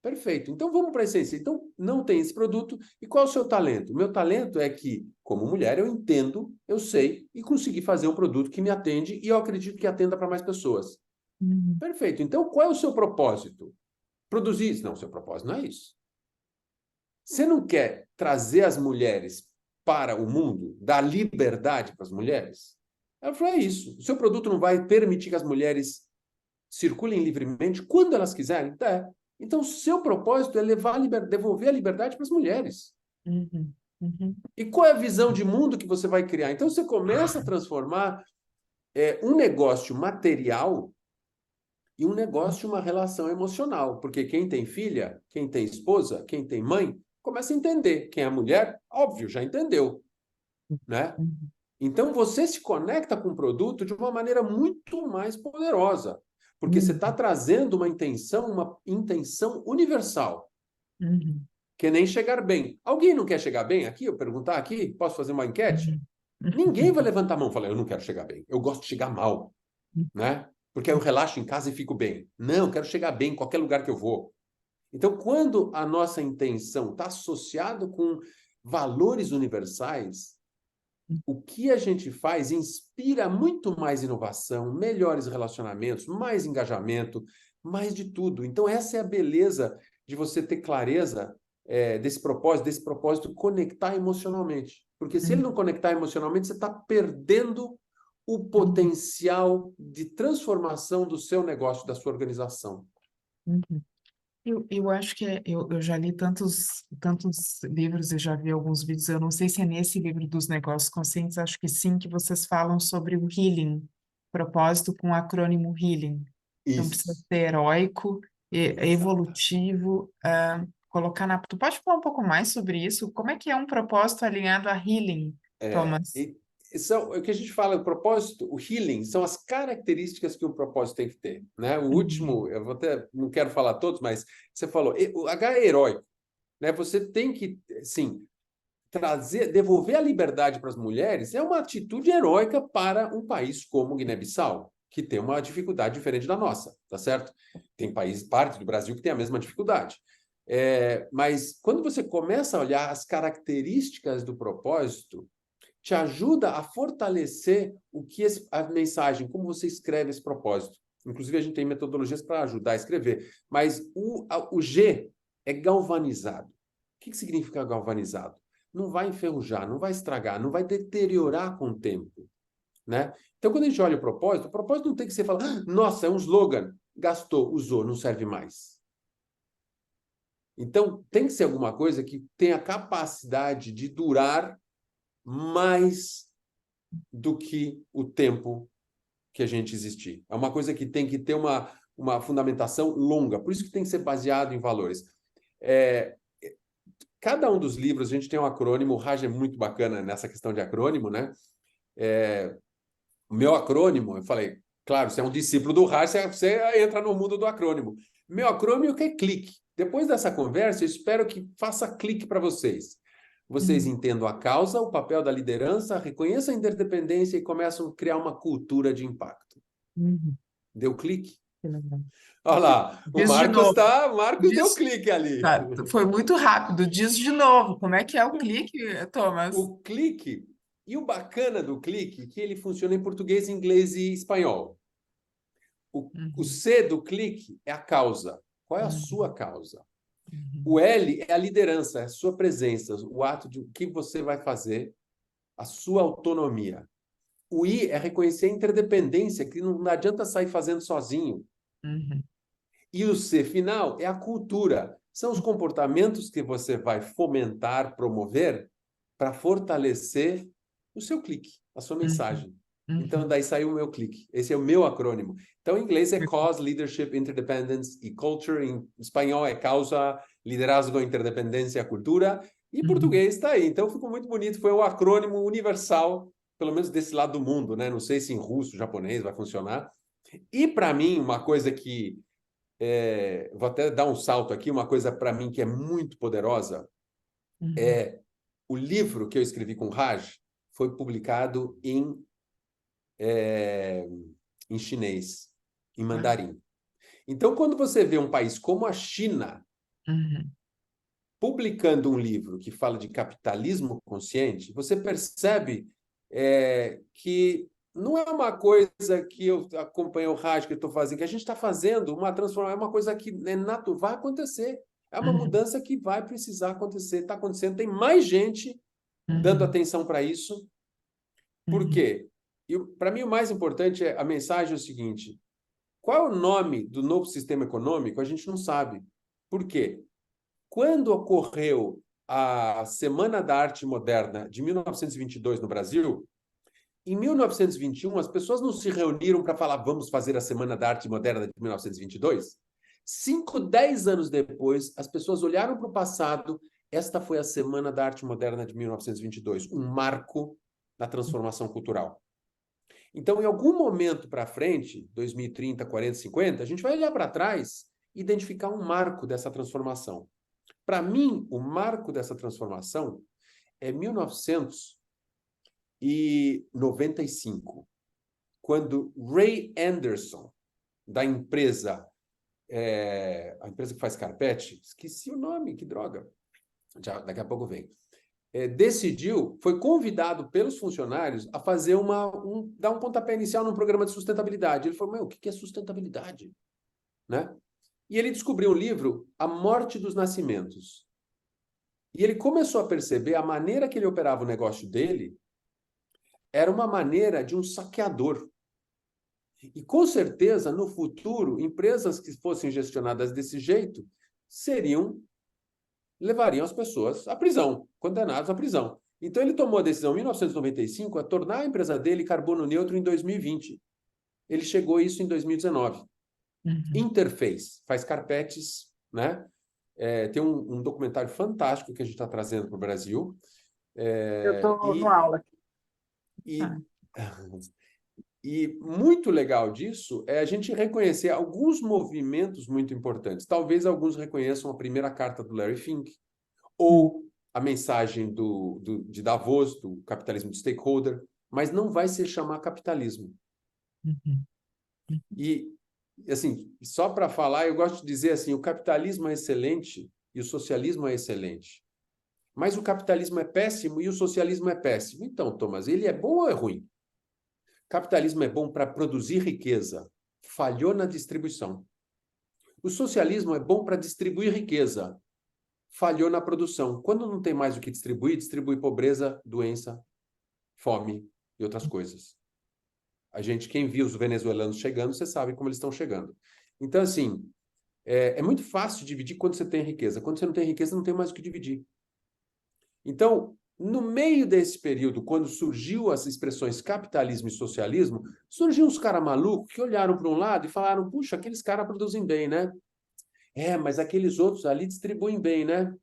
Perfeito. Então vamos para a essência. Então não tem esse produto. E qual é o seu talento? O meu talento é que, como mulher, eu entendo, eu sei e consegui fazer um produto que me atende e eu acredito que atenda para mais pessoas. Perfeito. Então qual é o seu propósito? Produzir isso. Não, seu propósito não é isso. Você não quer trazer as mulheres para o mundo, dar liberdade para as mulheres? Ela falou, é isso. O seu produto não vai permitir que as mulheres circulem livremente quando elas quiserem? É. Então, o seu propósito é devolver a liberdade para as mulheres. E qual é a visão de mundo que você vai criar? Então, você começa a transformar um negócio material em um negócio, uma relação emocional. Porque quem tem filha, quem tem esposa, quem tem mãe, começa a entender. Quem é mulher, óbvio, já entendeu, né? Então, você se conecta com o produto de uma maneira muito mais poderosa. Porque você está trazendo uma intenção universal. Que nem chegar bem. Alguém não quer chegar bem aqui? Eu perguntar aqui? Posso fazer uma enquete? Ninguém vai levantar a mão e falar, eu não quero chegar bem. Eu gosto de chegar mal, né? Porque aí eu relaxo em casa e fico bem. Não, eu quero chegar bem em qualquer lugar que eu vou. Então, quando a nossa intenção está associada com valores universais, o que a gente faz inspira muito mais inovação, melhores relacionamentos, mais engajamento, mais de tudo. Então, essa é a beleza de você ter clareza desse propósito conectar emocionalmente. Porque se ele não conectar emocionalmente, você está perdendo o potencial de transformação do seu negócio, da sua organização. Eu acho que eu já li tantos livros e já vi alguns vídeos. Eu não sei se é nesse livro dos negócios conscientes, acho que sim, que vocês falam sobre o healing, propósito com o acrônimo healing. Não precisa Isso. ser heróico, evolutivo. Colocar na. Tu pode falar um pouco mais sobre isso? Como é que é um propósito alinhado a healing, Thomas? O que a gente fala, o propósito, o healing, são as características que o propósito tem que ter, né? O último, eu não quero falar todos, mas você falou, o H é heróico, né? Você tem que, sim, devolver a liberdade para as mulheres é uma atitude heróica para um país como Guiné-Bissau, que tem uma dificuldade diferente da nossa, tá certo? Tem parte do Brasil que tem a mesma dificuldade. Mas quando você começa a olhar as características do propósito, te ajuda a fortalecer a mensagem, como você escreve esse propósito. Inclusive, a gente tem metodologias para ajudar a escrever. Mas o G é galvanizado. O que significa galvanizado? Não vai enferrujar, não vai estragar, não vai deteriorar com o tempo, né? Então, quando a gente olha o propósito não tem que ser falar, nossa, é um slogan, gastou, usou, não serve mais. Então, tem que ser alguma coisa que tenha capacidade de durar mais do que o tempo que a gente existir. É uma coisa que tem que ter uma fundamentação longa, por isso que tem que ser baseado em valores. Cada um dos livros, a gente tem um acrônimo, o Raj é muito bacana nessa questão de acrônimo, né? O meu acrônimo, eu falei, claro, você é um discípulo do Raj, você entra no mundo do acrônimo. Meu acrônimo é clique. Depois dessa conversa, eu espero que faça clique para vocês. Vocês entendam a causa, o papel da liderança, reconheçam a interdependência e começam a criar uma cultura de impacto. Deu clique? Olha lá, o Diz de Marcos novo. deu clique ali. Foi muito rápido. Diz de novo. Como é que é o clique, Thomas? O clique E o bacana do clique é que ele funciona em português, inglês e espanhol. O C do clique é a causa. Qual é a sua causa? O L é a liderança, é a sua presença, o ato de o que você vai fazer, a sua autonomia. O I é reconhecer a interdependência, que não adianta sair fazendo sozinho. E o C final é a cultura. São os comportamentos que você vai fomentar, promover, para fortalecer o seu clique, a sua mensagem. Então, daí saiu o meu clique. Esse é o meu acrônimo. Então, em inglês é Cause, Leadership, Interdependence e Culture. Em espanhol é Causa, Liderazgo, Interdependência e Cultura. E em português está aí. Então, ficou muito bonito. Foi um acrônimo universal, pelo menos desse lado do mundo, né? Não sei se em russo, japonês vai funcionar. E, para mim, uma coisa que... vou até dar um salto aqui. Uma coisa, para mim, que é muito poderosa é o livro que eu escrevi com o Raj foi publicado em chinês, em mandarim. Então, quando você vê um país como a China publicando um livro que fala de capitalismo consciente, você percebe que não é uma coisa que eu acompanho o Raj, que eu estou fazendo, que a gente está fazendo uma transformação, é uma coisa que vai acontecer. É uma mudança que vai precisar acontecer, está acontecendo, tem mais gente dando atenção para isso. Por quê? E para mim o mais importante é a mensagem é o seguinte: qual é o nome do novo sistema econômico? A gente não sabe. Por quê? Quando ocorreu a Semana da Arte Moderna de 1922 no Brasil, em 1921 as pessoas não se reuniram para falar vamos fazer a Semana da Arte Moderna de 1922? 5, 10 anos depois, as pessoas olharam para o passado. Esta foi a Semana da Arte Moderna de 1922, um marco na transformação cultural. Então, em algum momento para frente, 2030, 40, 50, a gente vai olhar para trás e identificar um marco dessa transformação. Para mim, o marco dessa transformação é 1995, quando Ray Anderson, da empresa, a empresa que faz carpete, esqueci o nome, que droga, daqui a pouco vem, decidiu, foi convidado pelos funcionários a fazer dar um pontapé inicial num programa de sustentabilidade. Ele falou, o que é sustentabilidade? Né? E ele descobriu um livro, A Morte dos Nascimentos. E ele começou a perceber a maneira que ele operava o negócio dele era uma maneira de um saqueador. E, com certeza, no futuro, empresas que fossem gestionadas desse jeito levariam as pessoas à prisão, condenados à prisão. Então, ele tomou a decisão, em 1995, a tornar a empresa dele carbono neutro em 2020. Ele chegou a isso em 2019. Interface, faz carpetes, né? Tem um documentário fantástico que a gente está trazendo para o Brasil. Eu estou no aula aqui. E muito legal disso é a gente reconhecer alguns movimentos muito importantes. Talvez alguns reconheçam a primeira carta do Larry Fink, ou a mensagem de Davos, do capitalismo de stakeholder, mas não vai se chamar capitalismo. E, assim, só para falar, eu gosto de dizer assim, o capitalismo é excelente e o socialismo é excelente. Mas o capitalismo é péssimo e o socialismo é péssimo. Então, Thomas, ele é bom ou é ruim? Capitalismo é bom para produzir riqueza, falhou na distribuição. O socialismo é bom para distribuir riqueza, falhou na produção. Quando não tem mais o que distribuir, distribui pobreza, doença, fome e outras coisas. Quem viu os venezuelanos chegando, você sabe como eles estão chegando. Então, assim, é muito fácil dividir quando você tem riqueza. Quando você não tem riqueza, não tem mais o que dividir. Então, no meio desse período, quando surgiu as expressões capitalismo e socialismo, surgiu uns caras malucos que olharam para um lado e falaram, puxa, aqueles caras produzem bem, né? Mas aqueles outros ali distribuem bem, né?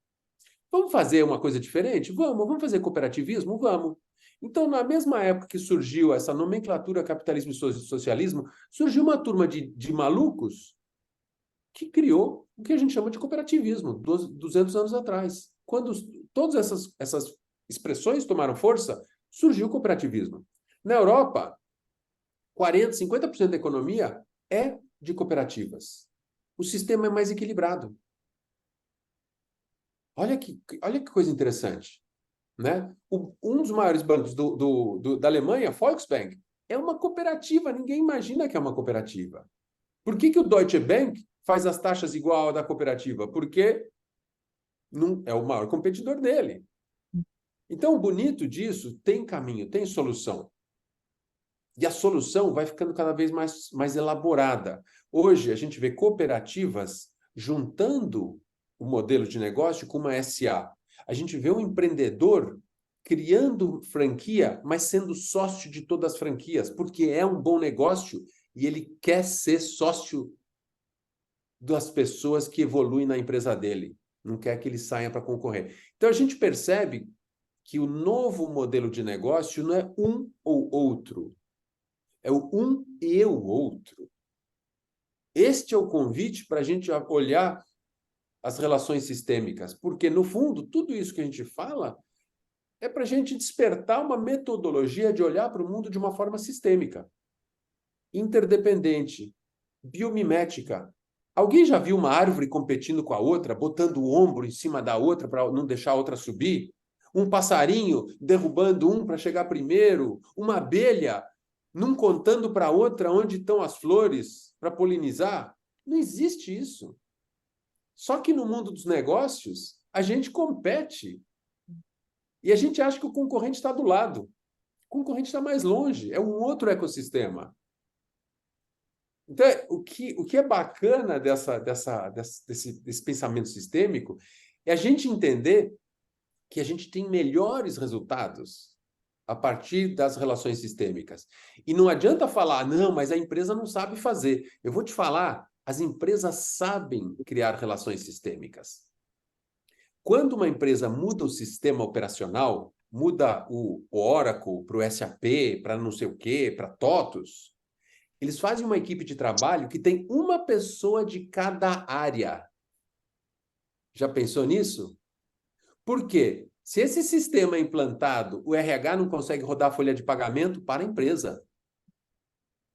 Vamos fazer uma coisa diferente? Vamos fazer cooperativismo? Vamos. Então, na mesma época que surgiu essa nomenclatura capitalismo e socialismo, surgiu uma turma de malucos que criou o que a gente chama de cooperativismo, 200 anos atrás. Quando todas essas expressões tomaram força, surgiu o cooperativismo. Na Europa, 40%, 50% da economia é de cooperativas. O sistema é mais equilibrado. Olha que coisa interessante, né? Um dos maiores bancos da Alemanha, Volksbank, é uma cooperativa. Ninguém imagina que é uma cooperativa. Por que o Deutsche Bank faz as taxas igual à da cooperativa? Porque não, é o maior competidor dele. Então, o bonito disso tem caminho, tem solução. E a solução vai ficando cada vez mais elaborada. Hoje, a gente vê cooperativas juntando o modelo de negócio com uma SA. A gente vê um empreendedor criando franquia, mas sendo sócio de todas as franquias, porque é um bom negócio e ele quer ser sócio das pessoas que evoluem na empresa dele. Não quer que ele saia para concorrer. Então, a gente percebe que o novo modelo de negócio não é um ou outro. É o um e o outro. Este é o convite para a gente olhar as relações sistêmicas, porque, no fundo, tudo isso que a gente fala é para a gente despertar uma metodologia de olhar para o mundo de uma forma sistêmica, interdependente, biomimética. Alguém já viu uma árvore competindo com a outra, botando o ombro em cima da outra para não deixar a outra subir? Um passarinho derrubando um para chegar primeiro? Uma abelha não contando para a outra onde estão as flores para polinizar? Não existe isso. Só que no mundo dos negócios, a gente compete. E a gente acha que o concorrente está do lado. O concorrente está mais longe, é um outro ecossistema. Então, o que é bacana desse pensamento sistêmico é a gente entender que a gente tem melhores resultados a partir das relações sistêmicas. E não adianta falar, não, mas a empresa não sabe fazer. Eu vou te falar, as empresas sabem criar relações sistêmicas. Quando uma empresa muda o sistema operacional, muda o Oracle para o SAP, para não sei o quê, para TOTUS, eles fazem uma equipe de trabalho que tem uma pessoa de cada área. Já pensou nisso? Por quê? Se esse sistema é implantado, o RH não consegue rodar a folha de pagamento para a empresa.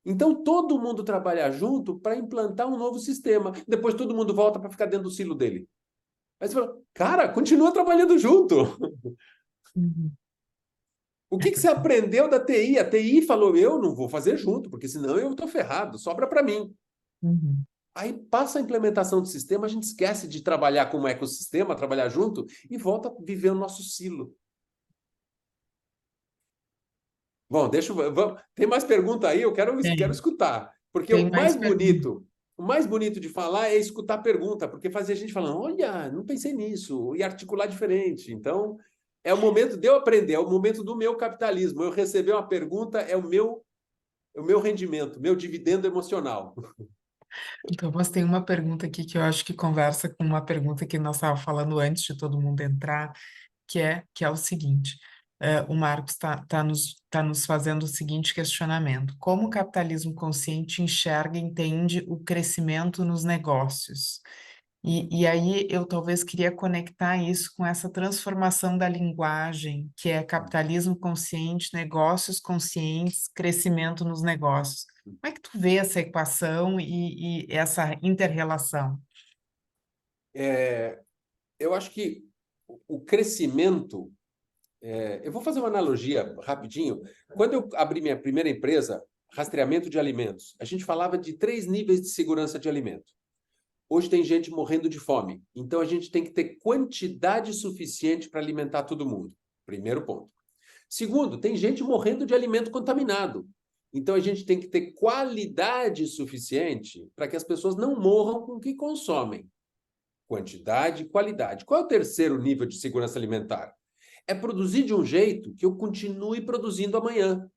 Então, todo mundo trabalha junto para implantar um novo sistema. Depois, todo mundo volta para ficar dentro do silo dele. Aí você fala, cara, continua trabalhando junto. Uhum. O que você aprendeu da TI? A TI falou, eu não vou fazer junto, porque senão eu estou ferrado, sobra para mim. Uhum. Aí passa a implementação do sistema, a gente esquece de trabalhar como ecossistema, trabalhar junto, e volta a viver o nosso silo. Bom, vamos, tem mais pergunta aí? Eu quero escutar. Porque Tem o mais mais perguntas. bonito de falar é escutar a pergunta, porque fazia a gente falando, olha, não pensei nisso, e articular diferente. Então, é o momento de eu aprender, é o momento do meu capitalismo. Eu receber uma pergunta é o meu rendimento, meu dividendo emocional. Então, mas tem uma pergunta aqui que eu acho que conversa com uma pergunta que nós estávamos falando antes de todo mundo entrar, que é o seguinte: o Marcos tá nos fazendo o seguinte questionamento: como o capitalismo consciente enxerga e entende o crescimento nos negócios? E aí eu talvez queria conectar isso com essa transformação da linguagem, que é capitalismo consciente, negócios conscientes, crescimento nos negócios. Como é que tu vê essa equação e essa inter-relação? Eu acho que o crescimento... eu vou fazer uma analogia rapidinho. Quando eu abri minha primeira empresa, rastreamento de alimentos, a gente falava de 3 níveis de segurança de alimento. Hoje tem gente morrendo de fome, então a gente tem que ter quantidade suficiente para alimentar todo mundo. Primeiro ponto. Segundo, tem gente morrendo de alimento contaminado. Então a gente tem que ter qualidade suficiente para que as pessoas não morram com o que consomem. Quantidade e qualidade. Qual é o terceiro nível de segurança alimentar? É produzir de um jeito que eu continue produzindo amanhã.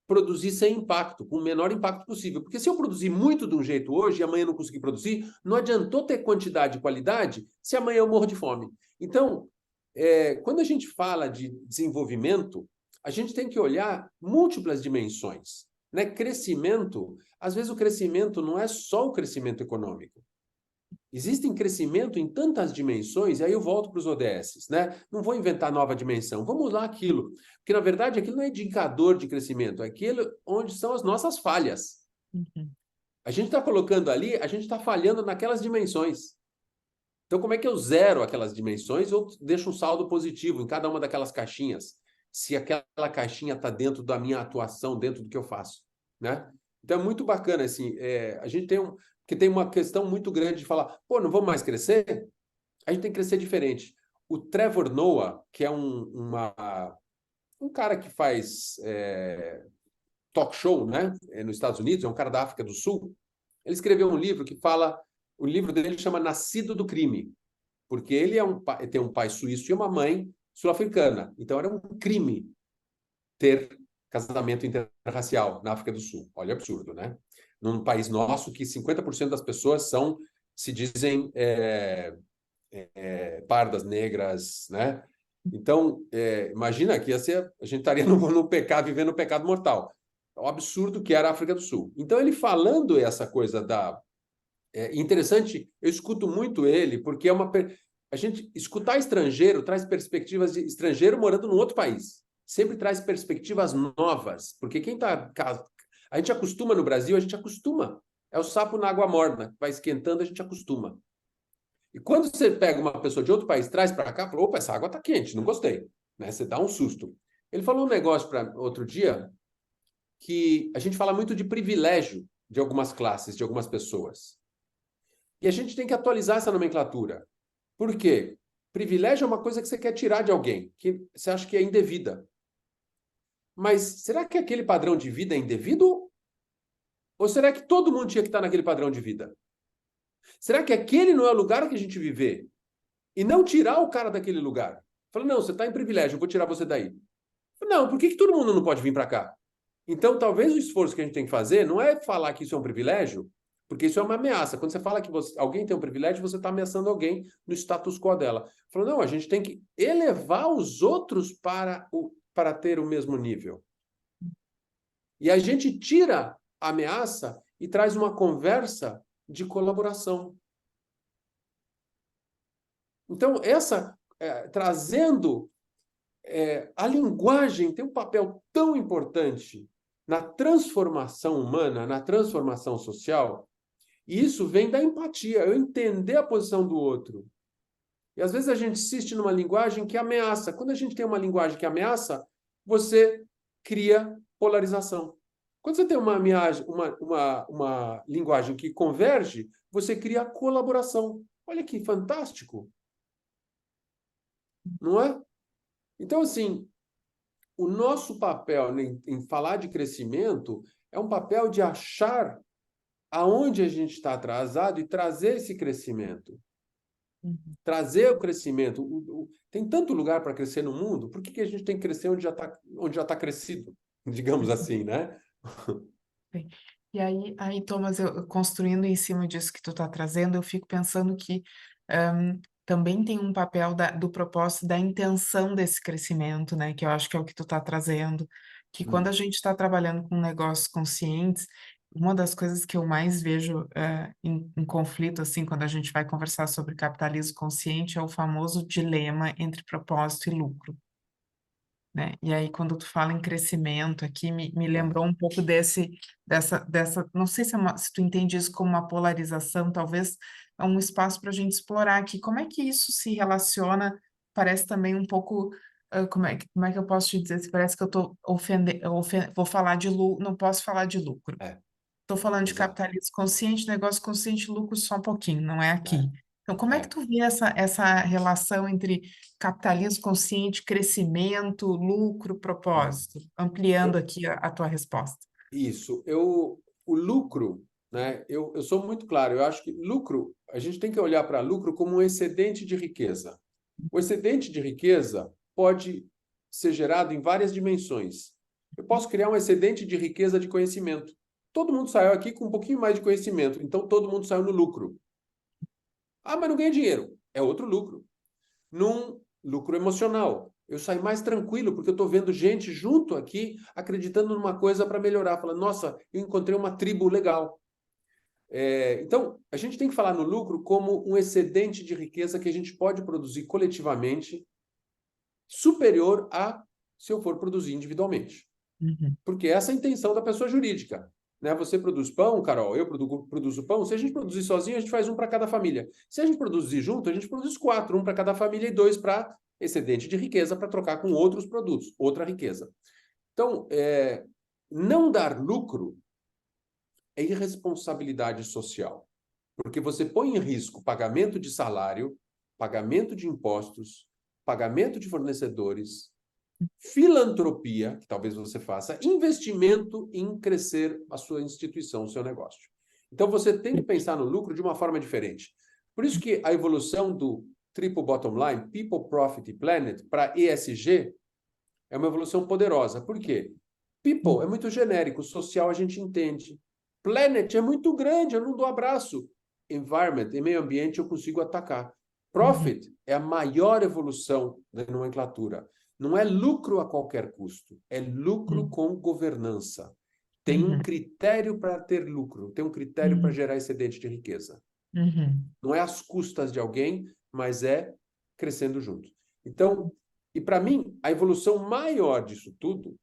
Produzir sem impacto, com o menor impacto possível. Porque se eu produzir muito de um jeito hoje e amanhã não conseguir produzir, não adiantou ter quantidade e qualidade se amanhã eu morro de fome. Então, quando a gente fala de desenvolvimento, a gente tem que olhar múltiplas dimensões. Né? Crescimento, às vezes o crescimento não é só o crescimento econômico. Existem crescimento em tantas dimensões, e aí eu volto para os ODS, né? Não vou inventar nova dimensão, vamos lá aquilo. Porque, na verdade, aquilo não é indicador de crescimento, é aquilo onde são as nossas falhas. Uhum. A gente está colocando ali, a gente está falhando naquelas dimensões. Então, como é que eu zero aquelas dimensões ou deixo um saldo positivo em cada uma daquelas caixinhas, se aquela caixinha está dentro da minha atuação, dentro do que eu faço, né? Então, é muito bacana, assim, a gente tem uma questão muito grande de falar, pô, não vamos mais crescer? A gente tem que crescer diferente. O Trevor Noah, que é um cara que faz talk show, né, nos Estados Unidos, é um cara da África do Sul, ele escreveu um livro que fala, o livro dele chama Nascido do Crime, porque ele tem um pai suíço e uma mãe sul-africana. Então era um crime ter casamento interracial na África do Sul. Olha, absurdo, né? Num país nosso que 50% das pessoas se dizem pardas, negras, né? Então, imagina que a gente estaria no pecado, vivendo no pecado mortal. É um absurdo que era a África do Sul. Então, ele falando essa coisa interessante, eu escuto muito ele, porque a gente escutar estrangeiro traz perspectivas de estrangeiro morando num outro país. Sempre traz perspectivas novas, porque a gente acostuma no Brasil, a gente acostuma. É o sapo na água morna, vai esquentando, a gente acostuma. E quando você pega uma pessoa de outro país, traz para cá, fala, opa, essa água está quente, não gostei. Né? Você dá um susto. Ele falou um negócio para outro dia, que a gente fala muito de privilégio de algumas classes, de algumas pessoas. E a gente tem que atualizar essa nomenclatura. Por quê? Privilégio é uma coisa que você quer tirar de alguém, que você acha que é indevida. Mas será que aquele padrão de vida é indevido? Ou será que todo mundo tinha que estar naquele padrão de vida? Será que aquele não é o lugar que a gente viver? E não tirar o cara daquele lugar. Fala, não, você está em privilégio, eu vou tirar você daí. Não, por que todo mundo não pode vir para cá? Então, talvez o esforço que a gente tem que fazer não é falar que isso é um privilégio, porque isso é uma ameaça. Quando você fala que alguém tem um privilégio, você está ameaçando alguém no status quo dela. Falou, não, a gente tem que elevar os outros para ter o mesmo nível. E a gente tira a ameaça e traz uma conversa de colaboração. Então, trazendo a linguagem tem um papel tão importante na transformação humana, na transformação social, e isso vem da empatia, eu entender a posição do outro. E às vezes a gente insiste numa linguagem que ameaça. Quando a gente tem uma linguagem que ameaça, você cria polarização. Quando você tem uma linguagem que converge, você cria colaboração. Olha que fantástico. Não é? Então, assim, o nosso papel em falar de crescimento é um papel de achar aonde a gente está atrasado e trazer esse crescimento. Trazer o crescimento. Tem tanto lugar para crescer no mundo, por que a gente tem que crescer onde já tá crescido? Digamos assim, né? Bem, e aí, Thomas, eu construindo em cima disso que tu está trazendo, eu fico pensando que também tem um papel do propósito, da intenção desse crescimento, né? Que eu acho que é o que tu está trazendo, que quando a gente está trabalhando com negócios conscientes, uma das coisas que eu mais vejo em conflito, assim, quando a gente vai conversar sobre capitalismo consciente, é o famoso dilema entre propósito e lucro. Né? E aí, quando tu fala em crescimento aqui, me lembrou um pouco dessa, não sei se tu entende isso como uma polarização, talvez é um espaço para a gente explorar aqui. Como é que isso se relaciona? Parece também um pouco, como é que eu posso te dizer? Se parece que eu estou vou falar de lucro, não posso falar de lucro. Estou falando de Exato. capitalismo consciente, negócio consciente, lucro só um pouquinho, não é aqui. Então, como é que É. tu vê essa relação entre capitalismo consciente, crescimento, lucro, propósito? Ampliando aqui a tua resposta. Isso. O lucro, né? Eu sou muito claro, eu acho que lucro, a gente tem que olhar para lucro como um excedente de riqueza. O excedente de riqueza pode ser gerado em várias dimensões. Eu posso criar um excedente de riqueza de conhecimento. Todo mundo saiu aqui com um pouquinho mais de conhecimento, então todo mundo saiu no lucro. Ah, mas não ganha dinheiro. É outro lucro. Num lucro emocional. Eu saio mais tranquilo, porque eu estou vendo gente junto aqui, acreditando numa coisa para melhorar. Falando, nossa, eu encontrei uma tribo legal. Então, a gente tem que falar no lucro como um excedente de riqueza que a gente pode produzir coletivamente, superior a se eu for produzir individualmente. Porque essa é a intenção da pessoa jurídica. né? Você produz pão, Carol, eu produzo pão. Se a gente produzir sozinho, a gente faz um para cada família. Se a gente produzir junto, a gente produz 4, um para cada família e 2 para excedente de riqueza para trocar com outros produtos, outra riqueza. Então, não dar lucro é irresponsabilidade social, porque você põe em risco pagamento de salário, pagamento de impostos, pagamento de fornecedores, filantropia, que talvez você faça, investimento em crescer a sua instituição, o seu negócio. Então, você tem que pensar no lucro de uma forma diferente. Por isso que a evolução do Triple Bottom Line, People, Profit e Planet, para ESG, é uma evolução poderosa. Por quê? People é muito genérico, social a gente entende. Planet é muito grande, eu não dou abraço. Environment, e meio ambiente, eu consigo atacar. Profit é a maior evolução da nomenclatura. Não é lucro a qualquer custo, é lucro com governança. Tem um critério para ter lucro, tem um critério para gerar excedente de riqueza. Não é às custas de alguém, mas é crescendo junto. Então, e para mim, a evolução maior disso tudo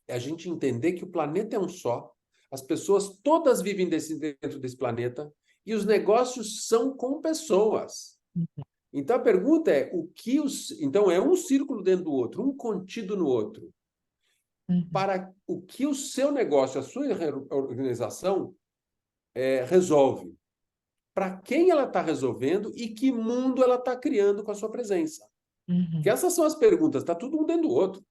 é a gente entender que o planeta é um só, as pessoas todas vivem dentro desse planeta e os negócios são com pessoas. Então a pergunta é, então é um círculo dentro do outro, um contido no outro. Para o que o seu negócio, a sua organização resolve. Para quem ela está resolvendo e que mundo ela está criando com a sua presença. Porque essas são as perguntas, está tudo um dentro do outro.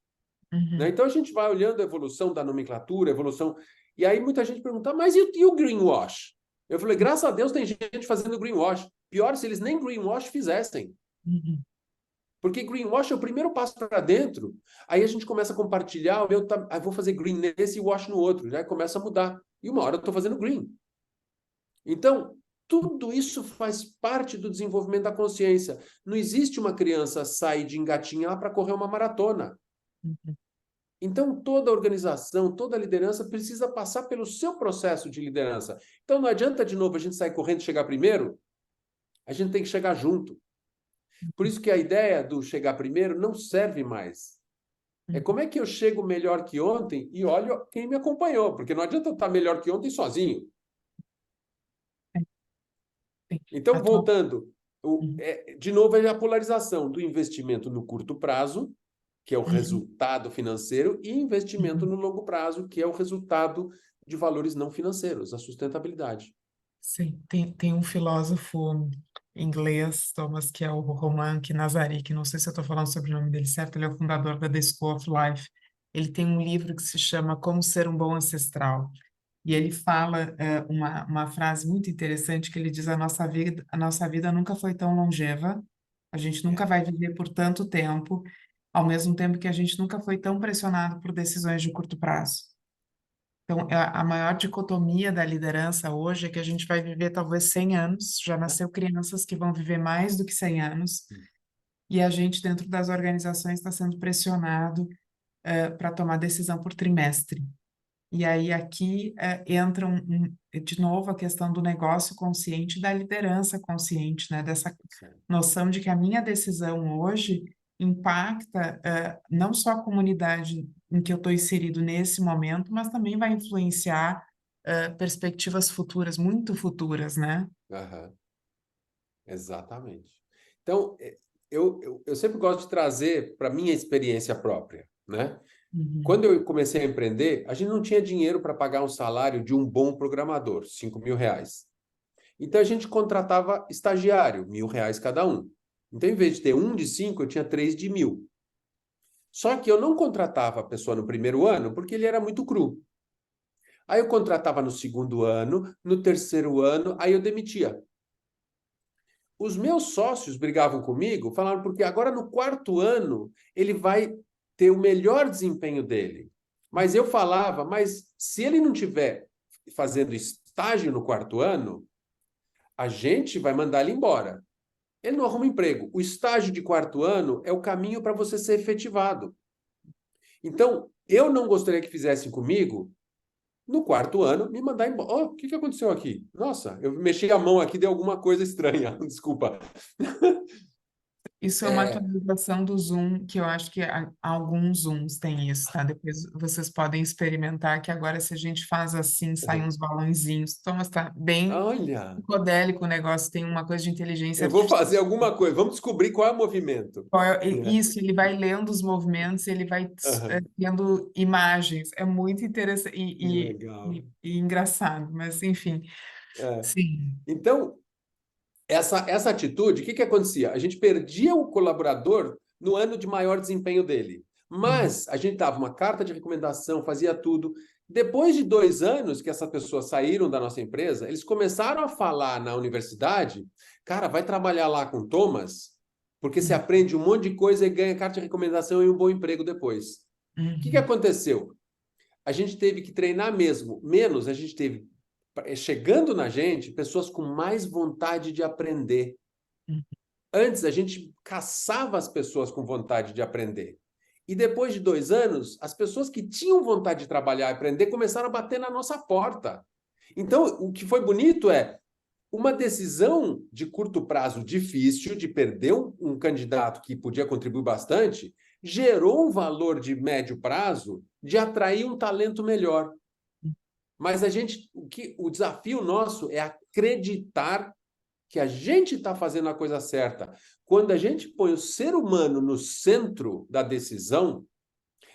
Né? Então a gente vai olhando a evolução da nomenclatura, a evolução... E aí muita gente pergunta, mas e o greenwash? Eu falei, graças a Deus tem gente fazendo greenwash. Pior se eles nem greenwash fizessem. Porque greenwash é o primeiro passo para dentro. Aí a gente começa a compartilhar, vou fazer green nesse e wash no outro. Já começa a mudar. E uma hora eu estou fazendo green. Então, tudo isso faz parte do desenvolvimento da consciência. Não existe uma criança sair de engatinhar para correr uma maratona. Então, toda organização, toda liderança precisa passar pelo seu processo de liderança. Então, não adianta, de novo, a gente sair correndo e chegar primeiro. A gente tem que chegar junto. Por isso que a ideia do chegar primeiro não serve mais. É como é que eu chego melhor que ontem e olho quem me acompanhou. Porque não adianta eu estar melhor que ontem sozinho. Então, voltando, de novo, é a polarização do investimento no curto prazo, que é o resultado financeiro, e investimento no longo prazo, que é o resultado de valores não financeiros, a sustentabilidade. Sim, tem um filósofo inglês, Thomas, que é o Roman Nazari, que não sei se eu estou falando sobre o nome dele certo, ele é o fundador da The School of Life. Ele tem um livro que se chama Como Ser um Bom Ancestral. E ele fala uma frase muito interessante, que ele diz: a nossa vida nunca foi tão longeva, a gente nunca vai viver por tanto tempo, ao mesmo tempo que a gente nunca foi tão pressionado por decisões de curto prazo. Então, a maior dicotomia da liderança hoje é que a gente vai viver talvez 100 anos, já nasceu crianças que vão viver mais do que 100 anos, e a gente, dentro das organizações, está sendo pressionado para tomar decisão por trimestre. E aí aqui entra de novo a questão do negócio consciente e da liderança consciente, né? Dessa noção de que a minha decisão hoje impacta não só a comunidade em que eu estou inserido nesse momento, mas também vai influenciar perspectivas futuras, muito futuras, né? Exatamente. Então, eu sempre gosto de trazer para a minha experiência própria, né? Quando eu comecei a empreender, a gente não tinha dinheiro para pagar um salário de um bom programador, R$ 5.000. Então, a gente contratava estagiário, R$ 1.000 cada um. Então, em vez de ter um de 5, eu tinha 3 de 1.000. Só que eu não contratava a pessoa no primeiro ano porque ele era muito cru. Aí eu contratava no segundo ano, no terceiro ano, aí eu demitia. Os meus sócios brigavam comigo, falaram porque agora no quarto ano ele vai ter o melhor desempenho dele. Mas eu falava, mas se ele não tiver fazendo estágio no quarto ano, a gente vai mandar ele embora. Ele não arruma emprego. O estágio de quarto ano é o caminho para você ser efetivado. Então, eu não gostaria que fizessem comigo, no quarto ano, me mandar embora. Oh, o que aconteceu aqui? Nossa, eu mexi a mão aqui, deu alguma coisa estranha. Desculpa. Isso é uma É, atualização do Zoom, que eu acho que alguns Zooms têm isso, tá? Depois vocês podem experimentar, que agora se a gente faz assim, saem uns balãozinhos. Thomas, tá bem olha, psicodélico o negócio, tem uma coisa de inteligência eu vou fazer artificial. alguma coisa. Vamos descobrir qual é o movimento. Isso, ele vai lendo os movimentos, ele vai Aham, tendo imagens. É muito interessante que legal. e engraçado, mas enfim, É. sim. Então, essa atitude, o que que acontecia? A gente perdia o colaborador no ano de maior desempenho dele. Uhum, Mas a gente dava uma carta de recomendação, fazia tudo. Depois de 2 anos que essas pessoas saíram da nossa empresa, eles começaram a falar na universidade, cara, vai trabalhar lá com Thomas, porque você uhum, aprende um monte de coisa e ganha carta de recomendação e um bom emprego depois. O que que uhum, aconteceu? A gente teve que treinar mesmo, menos, a gente teve, chegando na gente, pessoas com mais vontade de aprender. uhum, Antes, a gente caçava as pessoas com vontade de aprender. E depois de 2 anos, as pessoas que tinham vontade de trabalhar e aprender começaram a bater na nossa porta. Então, o que foi bonito é uma decisão de curto prazo difícil, de perder um candidato que podia contribuir bastante, gerou um valor de médio prazo de atrair um talento melhor. Mas o desafio nosso é acreditar que a gente está fazendo a coisa certa. Quando a gente põe o ser humano no centro da decisão,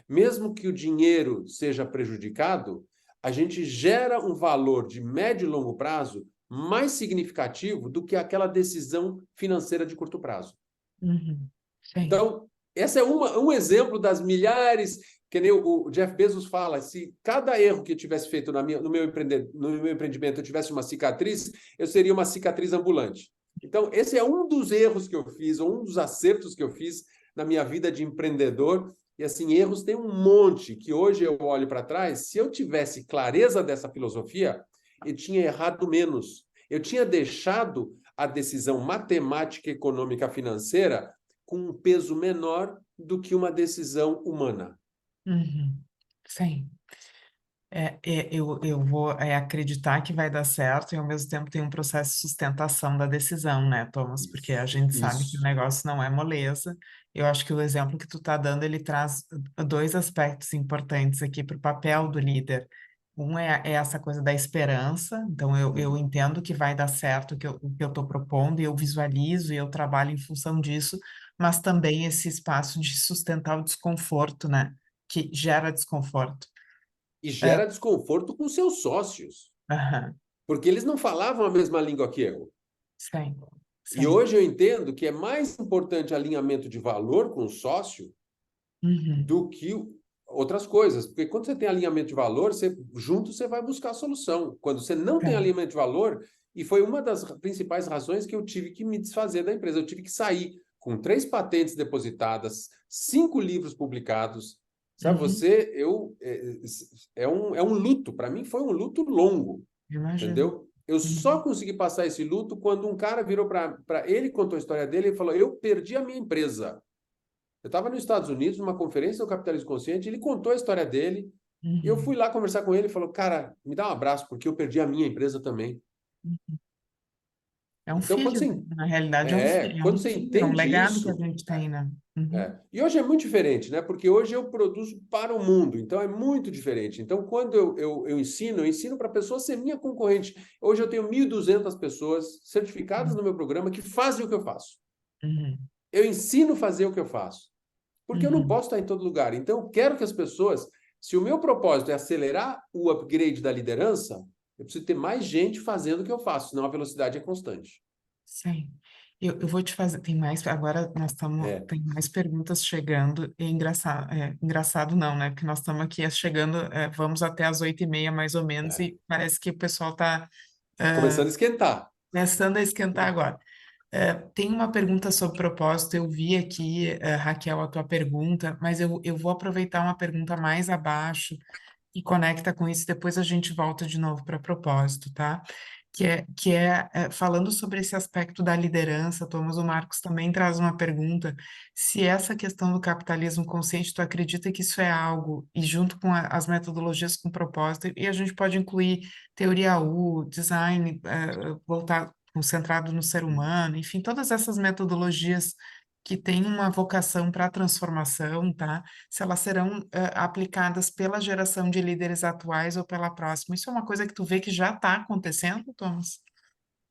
mesmo que o dinheiro seja prejudicado, a gente gera um valor de médio e longo prazo mais significativo do que aquela decisão financeira de curto prazo. uhum. Sim. Então, esse é um exemplo das milhares, que nem o Jeff Bezos fala, se cada erro que eu tivesse feito no meu empreendimento eu tivesse uma cicatriz, eu seria uma cicatriz ambulante. Então, esse é um dos erros que eu fiz, ou um dos acertos que eu fiz na minha vida de empreendedor. E assim, erros tem um monte que hoje eu olho para trás. Se eu tivesse clareza dessa filosofia, eu tinha errado menos. Eu tinha deixado a decisão matemática, econômica, financeira com um peso menor do que uma decisão humana. Uhum. Sim. Eu vou acreditar que vai dar certo e ao mesmo tempo tem um processo de sustentação da decisão, né, Thomas? Porque a Isso, gente sabe que o isso. negócio não é moleza. Eu acho que o exemplo que tu está dando, ele traz dois aspectos importantes aqui para o papel do líder. Um é essa coisa da esperança, então eu entendo que vai dar certo o que eu estou propondo, e eu visualizo e eu trabalho em função disso, mas também esse espaço de sustentar o desconforto, né? Que gera desconforto. E É, gera desconforto com seus sócios, aham. porque eles não falavam a mesma língua que eu. Sim, E sim. hoje eu entendo que é mais importante alinhamento de valor com o sócio Uhum, do que outras coisas. Porque quando você tem alinhamento de valor, junto você vai buscar a solução. Quando você não tem sim. alinhamento de valor, e foi uma das principais razões que eu tive que me desfazer da empresa. Eu tive que sair com 3 patentes depositadas, 5 livros publicados. Sabe, Uhum, é um luto. Para mim foi um luto longo, imagino. entendeu? Eu só Uhum, consegui passar esse luto quando um cara virou para ele, contou a história dele e falou: Eu perdi a minha empresa. Eu estava nos Estados Unidos, numa conferência do Capitalismo Consciente, ele contou a história dele, e eu fui uhum. lá conversar com ele e falou: Cara, me dá um abraço, porque eu perdi a minha empresa também. É um Então, filho, né? Na realidade é quando um você filho, é um entende legado que a isso, gente tem, né? Uhum, e hoje é muito diferente, né? Porque hoje eu produzo para o mundo, então é muito diferente. Então, quando eu ensino para a pessoa ser minha concorrente. Hoje eu tenho 1.200 pessoas certificadas no meu programa que fazem o que eu faço. uhum, Eu ensino a fazer o que eu faço. Porque eu não uhum. posso estar em todo lugar. Então, eu quero que as pessoas, se o meu propósito é acelerar o upgrade da liderança, eu preciso ter mais gente fazendo o que eu faço, senão a velocidade é constante. Sim. Eu vou te fazer, tem mais, agora nós estamos, É, tem mais perguntas chegando, engraçado não, né? Porque nós estamos aqui chegando, vamos até as 8h30 mais ou menos, é. e parece que o pessoal está Começando a esquentar. começando a esquentar agora. Tem uma pergunta sobre propósito. Eu vi aqui, Raquel, a tua pergunta, mas eu vou aproveitar uma pergunta mais abaixo e conecta com isso. Depois a gente volta de novo para propósito, tá? Falando sobre esse aspecto da liderança, Thomas, o Marcos também traz uma pergunta. Se essa questão do capitalismo consciente, tu acredita que isso é algo, e junto com as metodologias com propósito, e a gente pode incluir teoria U, design, voltar concentrado no ser humano, enfim, todas essas metodologias que têm uma vocação para a transformação, tá? Se elas serão aplicadas pela geração de líderes atuais ou pela próxima. Isso é uma coisa que tu vê que já está acontecendo, Thomas?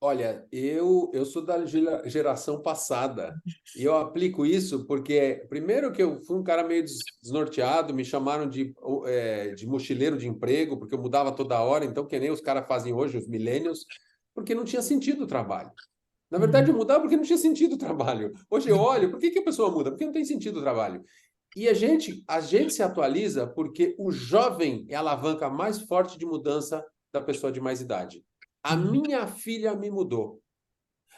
Olha, eu sou da geração passada e eu aplico isso porque, primeiro, que eu fui um cara meio desnorteado, me chamaram de mochileiro de emprego, porque eu mudava toda hora, então, que nem os caras fazem hoje, os millennials, porque não tinha sentido o trabalho. Na verdade, eu mudava porque não tinha sentido o trabalho. Hoje eu olho, por que que a pessoa muda? Porque não tem sentido o trabalho. E a gente se atualiza porque o jovem é a alavanca mais forte de mudança da pessoa de mais idade. A minha filha me mudou.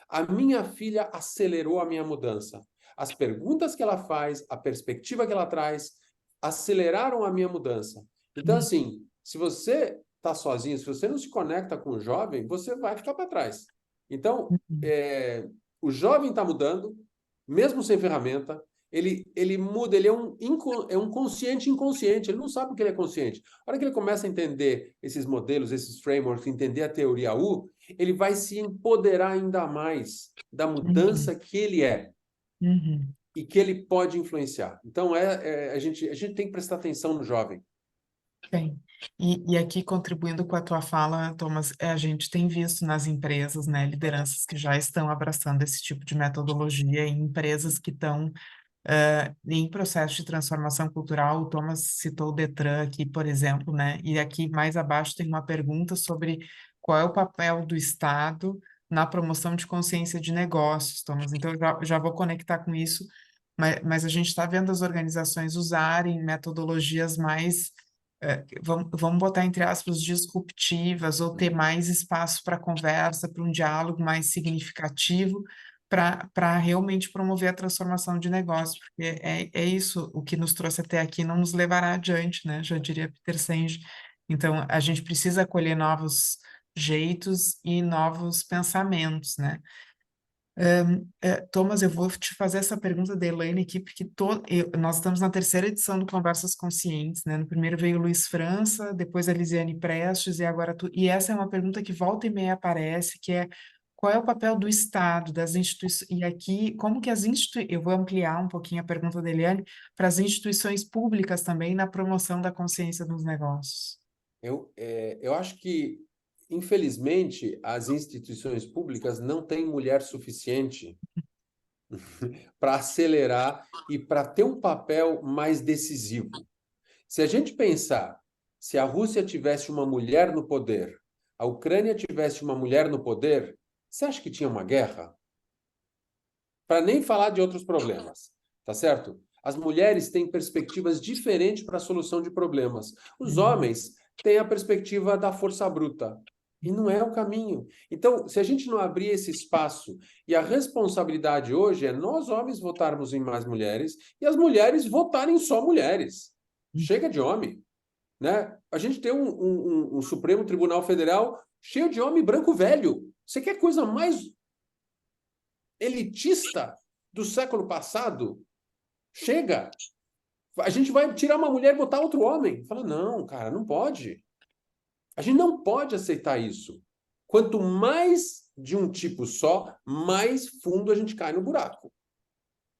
A minha filha acelerou a minha mudança. As perguntas que ela faz, a perspectiva que ela traz, aceleraram a minha mudança. Então, assim, se você está sozinho, se você não se conecta com o jovem, você vai ficar para trás. Então, o jovem está mudando, mesmo sem ferramenta. Ele muda, ele é um consciente inconsciente, ele não sabe o que ele é consciente. A hora que ele começa a entender esses modelos, esses frameworks, entender a teoria U, ele vai se empoderar ainda mais da mudança que ele é e que ele pode influenciar. Então, a gente tem que prestar atenção no jovem. Bem, e aqui contribuindo com a tua fala, Thomas, a gente tem visto nas empresas, né, lideranças que já estão abraçando esse tipo de metodologia, em empresas que estão em processo de transformação cultural. O Thomas citou o Detran aqui, por exemplo, né? E aqui mais abaixo tem uma pergunta sobre qual é o papel do Estado na promoção de consciência de negócios, Thomas. Então, eu já vou conectar com isso, mas a gente está vendo as organizações usarem metodologias mais, vamos botar entre aspas, disruptivas, ou ter mais espaço para conversa, para um diálogo mais significativo, para realmente promover a transformação de negócio, porque é isso o que nos trouxe até aqui, não nos levará adiante, né? Já diria Peter Senge. Então, a gente precisa acolher novos jeitos e novos pensamentos, né? Thomas, eu vou te fazer essa pergunta da Elaine aqui, porque nós estamos na terceira edição do Conversas Conscientes, né? No primeiro veio o Luiz França, depois a Lisiane Prestes, e agora tu. E essa é uma pergunta que volta e meia aparece, que é qual é o papel do Estado, das instituições, e aqui, como que eu vou ampliar um pouquinho a pergunta da Eliane para as instituições públicas também na promoção da consciência dos negócios. Eu acho que, infelizmente, as instituições públicas não têm mulher suficiente para acelerar e para ter um papel mais decisivo. Se a gente pensar, se a Rússia tivesse uma mulher no poder, a Ucrânia tivesse uma mulher no poder, você acha que tinha uma guerra? Para nem falar de outros problemas, tá certo? As mulheres têm perspectivas diferentes para a solução de problemas. Os homens têm a perspectiva da força bruta. E não é o caminho. Então, se a gente não abrir esse espaço, e a responsabilidade hoje é nós, homens, votarmos em mais mulheres e as mulheres votarem só mulheres. Chega de homem, né? A gente tem um Supremo Tribunal Federal cheio de homem branco velho. Você quer coisa mais elitista do século passado? Chega! A gente vai tirar uma mulher e botar outro homem. Fala, não, cara, não pode. A gente não pode aceitar isso. Quanto mais de um tipo só, mais fundo a gente cai no buraco.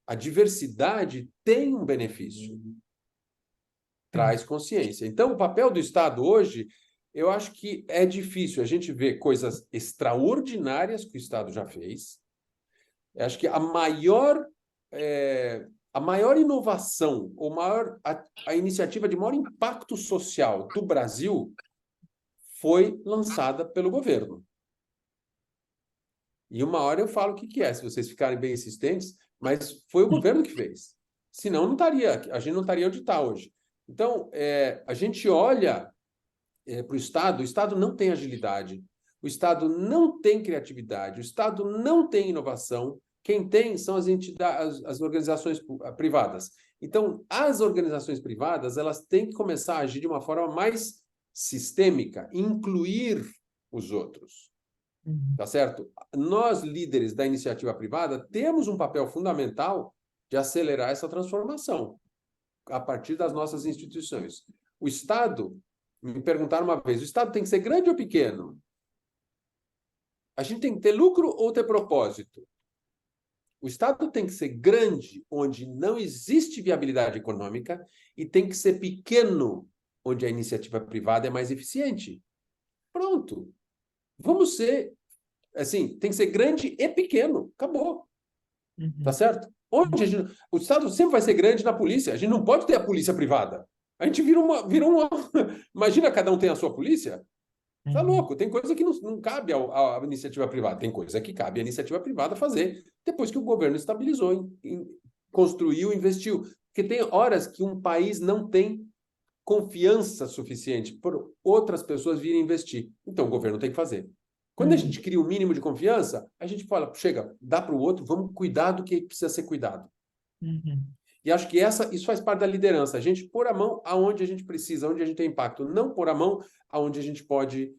A diversidade tem um benefício. Traz consciência. Então, o papel do Estado hoje, eu acho que é difícil. A gente vê coisas extraordinárias que o Estado já fez. Eu acho que a maior inovação, a iniciativa de maior impacto social do Brasil foi lançada pelo governo. E uma hora eu falo o que é, se vocês ficarem bem insistentes, mas foi o governo que fez. Senão a gente não estaria onde está hoje. Então, a gente olha para o Estado não tem agilidade, o Estado não tem criatividade, o Estado não tem inovação, quem tem são as entidades, as organizações privadas. Então, as organizações privadas, elas têm que começar a agir de uma forma mais sistêmica, incluir os outros. Tá certo? Nós, líderes da iniciativa privada, temos um papel fundamental de acelerar essa transformação a partir das nossas instituições. O Estado, me perguntaram uma vez, o Estado tem que ser grande ou pequeno? A gente tem que ter lucro ou ter propósito? O Estado tem que ser grande onde não existe viabilidade econômica e tem que ser pequeno onde a iniciativa privada é mais eficiente. Pronto. Vamos ser, assim, tem que ser grande e pequeno. Acabou. Tá certo? O Estado sempre vai ser grande na polícia. A gente não pode ter a polícia privada. A gente vira uma... Imagina cada um tem a sua polícia. Tá louco, tem coisa que não cabe à iniciativa privada, tem coisa que cabe à iniciativa privada fazer, depois que o governo estabilizou, construiu, investiu. Porque tem horas que um país não tem confiança suficiente por outras pessoas virem investir. Então o governo tem que fazer. Quando a gente cria o mínimo de confiança, a gente fala, chega, dá para o outro, vamos cuidar do que precisa ser cuidado. E acho que isso faz parte da liderança. A gente pôr a mão aonde a gente precisa, onde a gente tem impacto. Não pôr a mão aonde a gente pode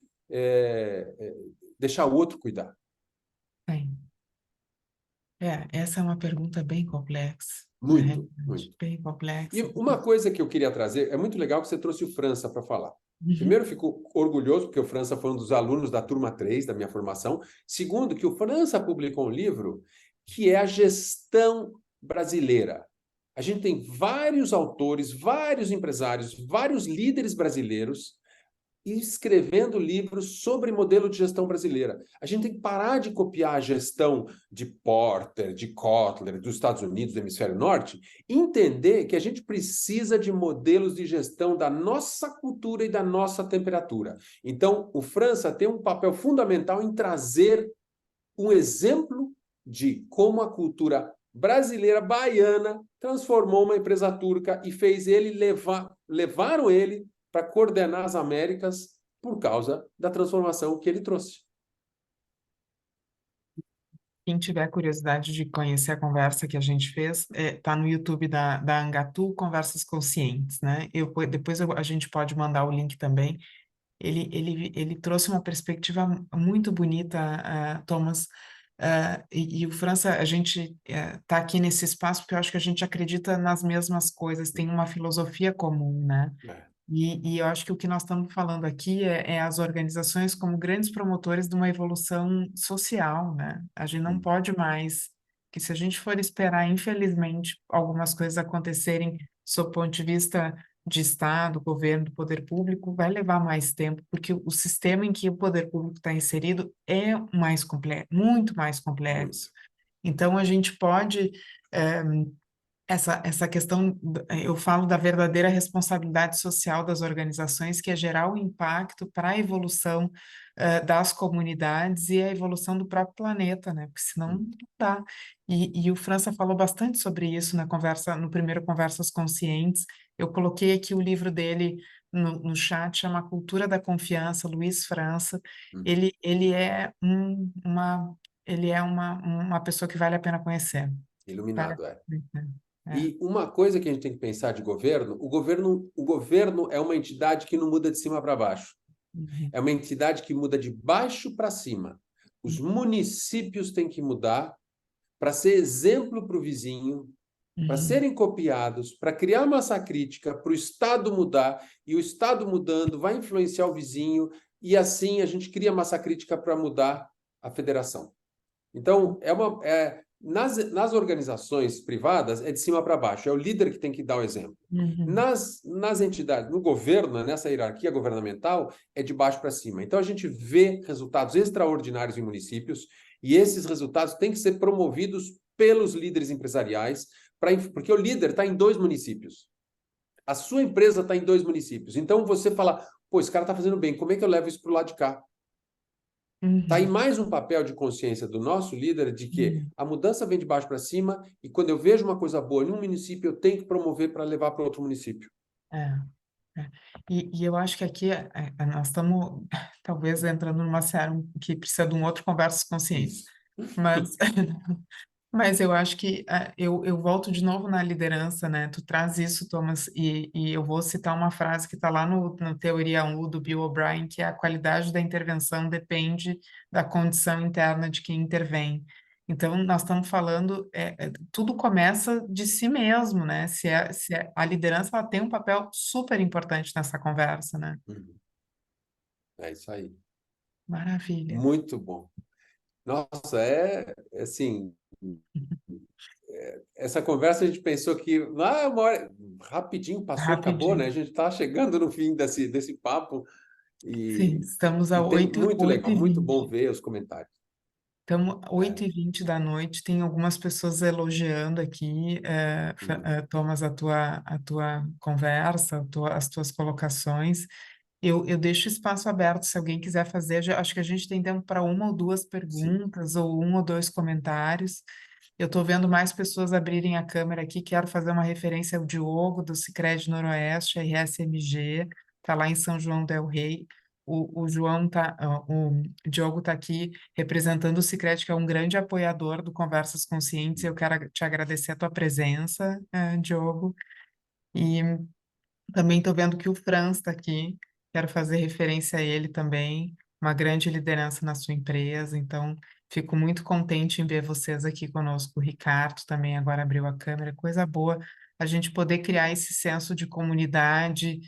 deixar o outro cuidar. Essa é uma pergunta bem complexa. Muito, muito. Bem complexa. E uma coisa que eu queria trazer, é muito legal que você trouxe o França para falar. Primeiro, eu fico orgulhoso, porque o França foi um dos alunos da turma 3 da minha formação. Segundo, que o França publicou um livro que é a gestão brasileira. A gente tem vários autores, vários empresários, vários líderes brasileiros escrevendo livros sobre modelo de gestão brasileira. A gente tem que parar de copiar a gestão de Porter, de Kotler, dos Estados Unidos, do Hemisfério Norte, e entender que a gente precisa de modelos de gestão da nossa cultura e da nossa temperatura. Então, o França tem um papel fundamental em trazer um exemplo de como a cultura brasileira, baiana, transformou uma empresa turca e fez ele levaram ele para coordenar as Américas por causa da transformação que ele trouxe. Quem tiver curiosidade de conhecer a conversa que a gente fez, tá no YouTube da Angatu, Conversas Conscientes, né? Depois a gente pode mandar o link também. Ele trouxe uma perspectiva muito bonita, Thomas, e o França, a gente está aqui nesse espaço porque eu acho que a gente acredita nas mesmas coisas, tem uma filosofia comum, né? E eu acho que o que nós estamos falando aqui é as organizações como grandes promotores de uma evolução social, né? A gente não pode mais, que se a gente for esperar, infelizmente, algumas coisas acontecerem sob o ponto de vista de Estado, governo, do poder público, vai levar mais tempo, porque o sistema em que o poder público está inserido é mais complexo, muito mais complexo. Então, a gente pode... Essa questão, eu falo da verdadeira responsabilidade social das organizações, que é gerar o impacto para a evolução das comunidades e a evolução do próprio planeta, né? Porque senão não dá. E o França falou bastante sobre isso na conversa, no primeiro Conversas Conscientes. Eu coloquei aqui o livro dele no chat, chama Cultura da Confiança, Luiz França. Ele é uma pessoa que vale a pena conhecer. Iluminado, Vale a pena. E uma coisa que a gente tem que pensar de governo, o governo é uma entidade que não muda de cima para baixo. É uma entidade que muda de baixo para cima. Os municípios têm que mudar para ser exemplo para o vizinho, para serem copiados, para criar massa crítica, para o Estado mudar, e o Estado mudando vai influenciar o vizinho, e assim a gente cria massa crítica para mudar a federação. Então, nas organizações privadas, é de cima para baixo, é o líder que tem que dar o exemplo. Nas entidades, no governo, nessa hierarquia governamental, é de baixo para cima. Então, a gente vê resultados extraordinários em municípios, e esses resultados têm que ser promovidos pelos líderes empresariais, porque o líder está em 2 municípios. A sua empresa está em 2 municípios. Então, você fala, pô, esse cara está fazendo bem, como é que eu levo isso para o lado de cá? Está aí mais um papel de consciência do nosso líder de que a mudança vem de baixo para cima e quando eu vejo uma coisa boa em um município, eu tenho que promover para levar para outro município. E eu acho que aqui nós estamos talvez entrando numa série que precisa de um outro Conversas Conscientes. Mas eu acho que eu volto de novo na liderança, né? Tu traz isso, Thomas, e eu vou citar uma frase que está lá no Teoria 1 do Bill O'Brien, que é a qualidade da intervenção depende da condição interna de quem intervém. Então, nós estamos falando, tudo começa de si mesmo, né? A liderança ela tem um papel super importante nessa conversa, né? É isso aí. Maravilha. Muito bom. Nossa, assim, essa conversa a gente pensou que uma hora, rapidinho passou, acabou, né? A Rapidinho. gente está chegando no fim desse papo Sim, estamos e a tem muito oito legal, e muito bom vinte. ver os comentários. Estamos É, 8h20 da noite, tem algumas pessoas elogiando aqui, hum, Thomas, a tua conversa, as tuas colocações. Eu deixo espaço aberto se alguém quiser fazer. Acho que a gente tem tempo para uma ou duas sim. perguntas ou um ou dois comentários. Eu estou vendo mais pessoas abrirem a câmera aqui. Quero fazer uma referência ao Diogo, do Sicredi Noroeste, RSMG, está lá em São João del Rei. O João tá, o Diogo está aqui representando o Sicredi, que é um grande apoiador do Conversas Conscientes. Eu quero te agradecer a tua presença, Diogo. E também estou vendo que o Franz está aqui, quero fazer referência a ele também, uma grande liderança na sua empresa, então fico muito contente em ver vocês aqui conosco. O Ricardo também agora abriu a câmera, coisa boa a gente poder criar esse senso de comunidade,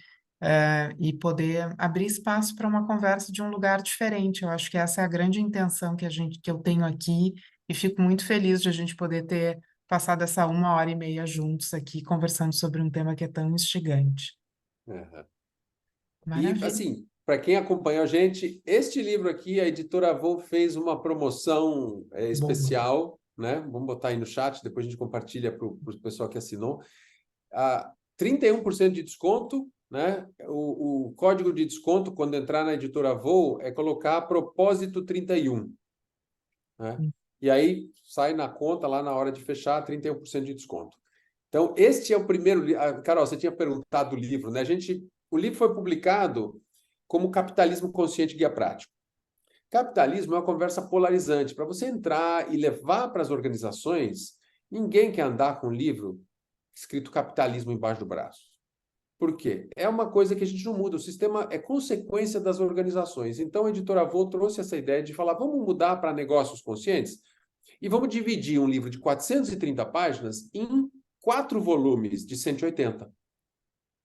e poder abrir espaço para uma conversa de um lugar diferente. Eu acho que essa é a grande intenção que eu tenho aqui, e fico muito feliz de a gente poder ter passado essa 1h30 juntos aqui, conversando sobre um tema que é tão instigante. Aham. E, Maravilha. assim, para quem acompanha a gente, este livro aqui, a editora Avon fez uma promoção Boa. especial, né? Vamos botar aí no chat, depois a gente compartilha para o pessoal que assinou. 31% de desconto, né? O código de desconto, quando entrar na editora Avon, é colocar propósito 31, né? E aí sai na conta lá na hora de fechar, 31% de desconto. Então, este é o primeiro livro. Carol, você tinha perguntado do livro, né? O livro foi publicado como Capitalismo Consciente Guia Prático. Capitalismo é uma conversa polarizante. Para você entrar e levar para as organizações, ninguém quer andar com um livro escrito capitalismo embaixo do braço. Por quê? É uma coisa que a gente não muda. O sistema é consequência das organizações. Então, a editora Avon trouxe essa ideia de falar, vamos mudar para negócios conscientes e vamos dividir um livro de 430 páginas em 4 volumes de 180,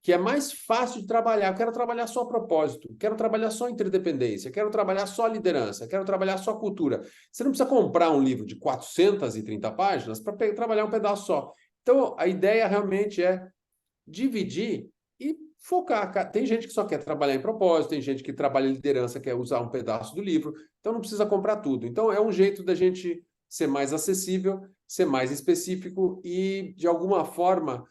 que é mais fácil de trabalhar. Eu quero trabalhar só propósito, quero trabalhar só interdependência, quero trabalhar só liderança, quero trabalhar só cultura. Você não precisa comprar um livro de 430 páginas para trabalhar um pedaço só. Então, a ideia realmente é dividir e focar. Tem gente que só quer trabalhar em propósito, tem gente que trabalha em liderança, quer usar um pedaço do livro, então não precisa comprar tudo. Então, é um jeito da gente ser mais acessível, ser mais específico e, de alguma forma,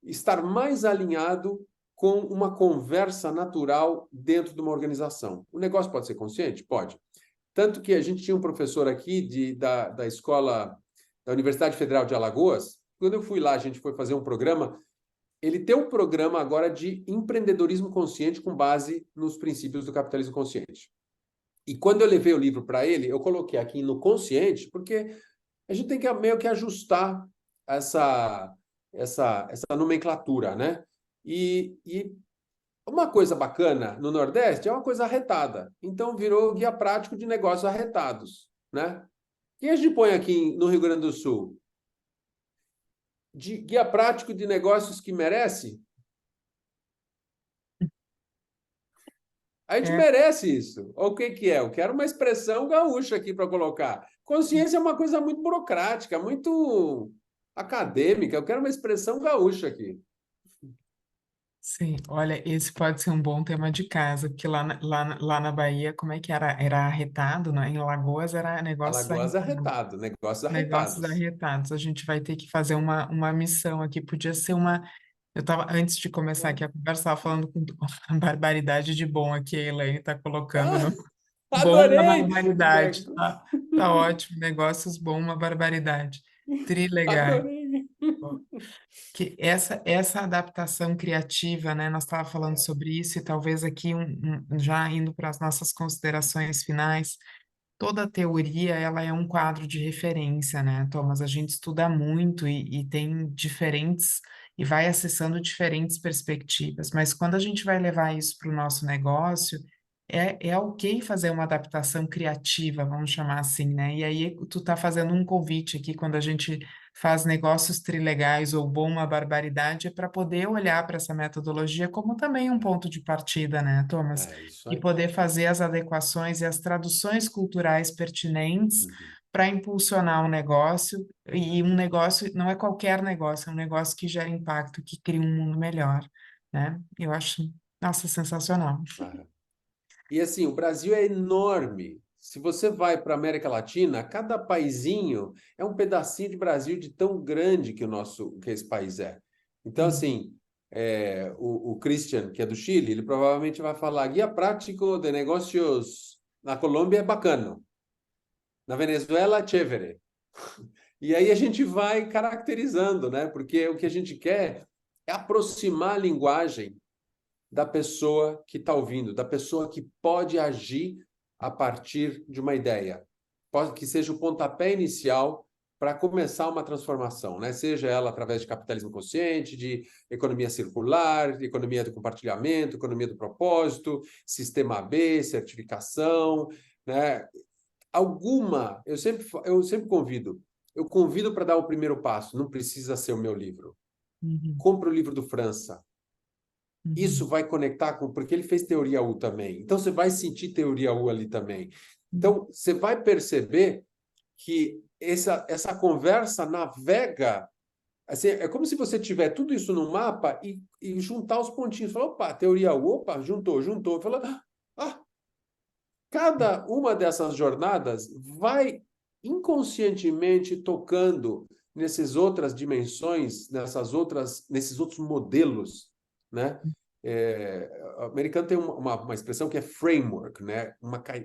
estar mais alinhado com uma conversa natural dentro de uma organização. O negócio pode ser consciente? Pode. Tanto que a gente tinha um professor aqui da escola da Universidade Federal de Alagoas. Quando eu fui lá, a gente foi fazer um programa. Ele tem um programa agora de empreendedorismo consciente com base nos princípios do capitalismo consciente. E quando eu levei o livro para ele, eu coloquei aqui no consciente, porque a gente tem que meio que ajustar essa nomenclatura, né? E uma coisa bacana no Nordeste é uma coisa arretada. Então virou guia prático de negócios arretados, né? E a gente põe aqui no Rio Grande do Sul? De guia prático de negócios que merece? A gente É, merece isso. Ou o que que é? Eu quero uma expressão gaúcha aqui para colocar. Consciência é uma coisa muito burocrática, muito acadêmica. Eu quero uma expressão gaúcha aqui. sim, olha, esse pode ser um bom tema de casa, porque lá na Bahia, como é que era? Era arretado, né? Em Alagoas era Alagoas é arretado, negócios negócios arretados. arretados. A gente vai ter que fazer uma missão aqui. Podia ser uma. Eu estava, antes de começar aqui a conversa, estava falando com a barbaridade de bom aqui, a Elaine está colocando Ah, no bom uma adorei! barbaridade. Tá ótimo, negócios bom, uma barbaridade. Trilegal. Adorei! Que essa adaptação criativa, né? Nós estávamos falando sobre isso e talvez aqui já indo para as nossas considerações finais, toda a teoria ela é um quadro de referência, né, Thomas? A gente estuda muito e tem diferentes e vai acessando diferentes perspectivas, mas quando a gente vai levar isso para o nosso negócio, é ok fazer uma adaptação criativa, vamos chamar assim, né? E aí tu tá fazendo um convite aqui quando a gente faz negócios trilegais ou bom uma barbaridade, é para poder olhar para essa metodologia como também um ponto de partida, né, Thomas? É isso E aí. poder fazer as adequações e as traduções culturais pertinentes Uhum. para impulsionar um negócio, e um negócio não é qualquer negócio, é um negócio que gera impacto, que cria um mundo melhor, né? Eu acho, nossa, sensacional. Ah. E assim, o Brasil é enorme. Se você vai para a América Latina, cada paizinho é um pedacinho de Brasil de tão grande que esse país é. Então, assim, o Christian, que é do Chile, ele provavelmente vai falar guia prático de negócios na Colômbia é bacana, na Venezuela, chévere. E aí a gente vai caracterizando, né? Porque o que a gente quer é aproximar a linguagem da pessoa que está ouvindo, da pessoa que pode agir a partir de uma ideia. Pode que seja o pontapé inicial para começar uma transformação, né? Seja ela através de capitalismo consciente, de economia circular, de economia do compartilhamento, economia do propósito, sistema B, certificação, né? Eu sempre convido para dar o primeiro passo, não precisa ser o meu livro. Compre o livro do França. Isso vai conectar com... Porque ele fez teoria U também. Então, você vai sentir teoria U ali também. Então, você vai perceber que essa conversa navega... Assim, é como se você tiver tudo isso no mapa e juntar os pontinhos. Falar, opa, teoria U, opa, juntou. Fala, cada uma dessas jornadas vai inconscientemente tocando nessas outras dimensões, nesses outros modelos, né? O americano tem uma expressão que é framework, né?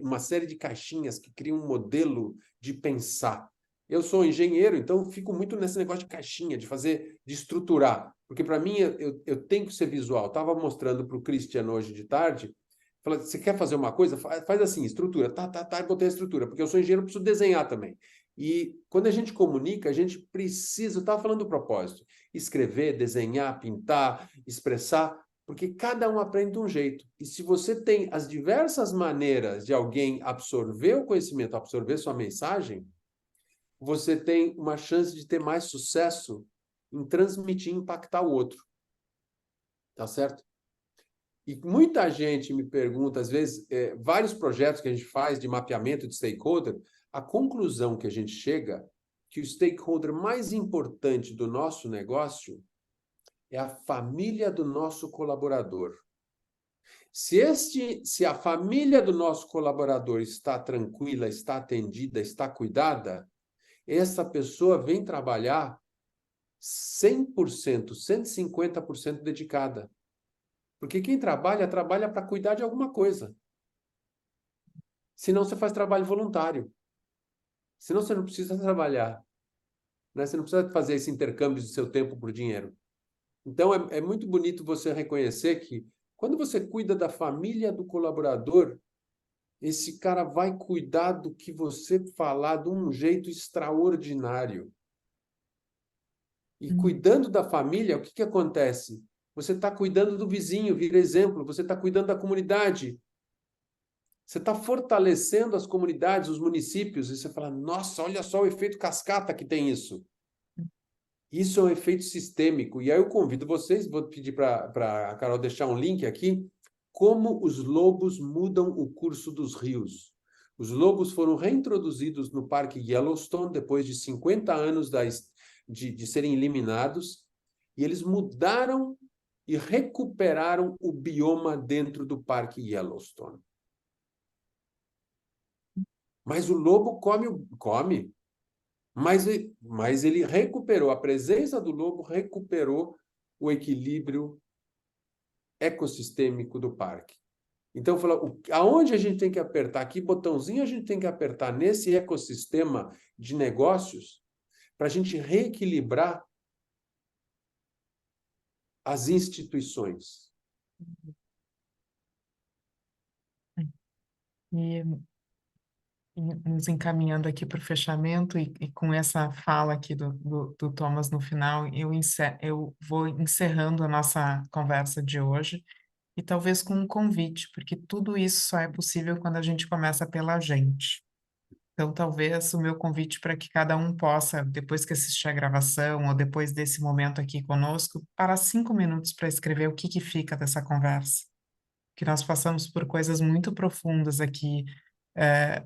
Uma série de caixinhas que criam um modelo de pensar. Eu sou engenheiro, então fico muito nesse negócio de caixinha, de estruturar. Porque para mim, eu tenho que ser visual. Estava mostrando para o Christian hoje de tarde, falando, você quer fazer uma coisa? Faz assim, estrutura. Tá, botei a estrutura. Porque eu sou engenheiro, preciso desenhar também. E quando a gente comunica, a gente precisa... Eu estava falando do propósito. Escrever, desenhar, pintar, expressar... Porque cada um aprende de um jeito. E se você tem as diversas maneiras de alguém absorver o conhecimento, absorver sua mensagem, você tem uma chance de ter mais sucesso em transmitir e impactar o outro. Tá certo? E muita gente me pergunta, às vezes, vários projetos que a gente faz de mapeamento de stakeholder, a conclusão que a gente chega que o stakeholder mais importante do nosso negócio é a família do nosso colaborador. Se a família do nosso colaborador está tranquila, está atendida, está cuidada, essa pessoa vem trabalhar 100%, 150% dedicada. Porque quem trabalha para cuidar de alguma coisa. Senão você faz trabalho voluntário. Senão você não precisa trabalhar. Né? Você não precisa fazer esse intercâmbio do seu tempo por dinheiro. Então, é muito bonito você reconhecer que quando você cuida da família do colaborador, esse cara vai cuidar do que você falar de um jeito extraordinário. E cuidando da família, o que acontece? Você está cuidando do vizinho, vira exemplo. Você está cuidando da comunidade. Você está fortalecendo as comunidades, os municípios. E você fala, nossa, olha só o efeito cascata que tem isso. Isso é um efeito sistêmico. E aí eu convido vocês, vou pedir para a Carol deixar um link aqui, como os lobos mudam o curso dos rios. Os lobos foram reintroduzidos no Parque Yellowstone depois de 50 anos de serem eliminados, e eles mudaram e recuperaram o bioma dentro do Parque Yellowstone. Mas o lobo come. Mas ele recuperou, a presença do lobo recuperou o equilíbrio ecossistêmico do parque. Então, aonde a gente tem que apertar? Que botãozinho a gente tem que apertar nesse ecossistema de negócios para a gente reequilibrar as instituições? E nos encaminhando aqui para o fechamento, e com essa fala aqui do Thomas no final, eu vou encerrando a nossa conversa de hoje, e talvez com um convite, porque tudo isso só é possível quando a gente começa pela gente. Então, talvez o meu convite para que cada um possa, depois que assistir a gravação, ou depois desse momento aqui conosco, parar 5 minutos para escrever o que fica dessa conversa. Que nós passamos por coisas muito profundas aqui,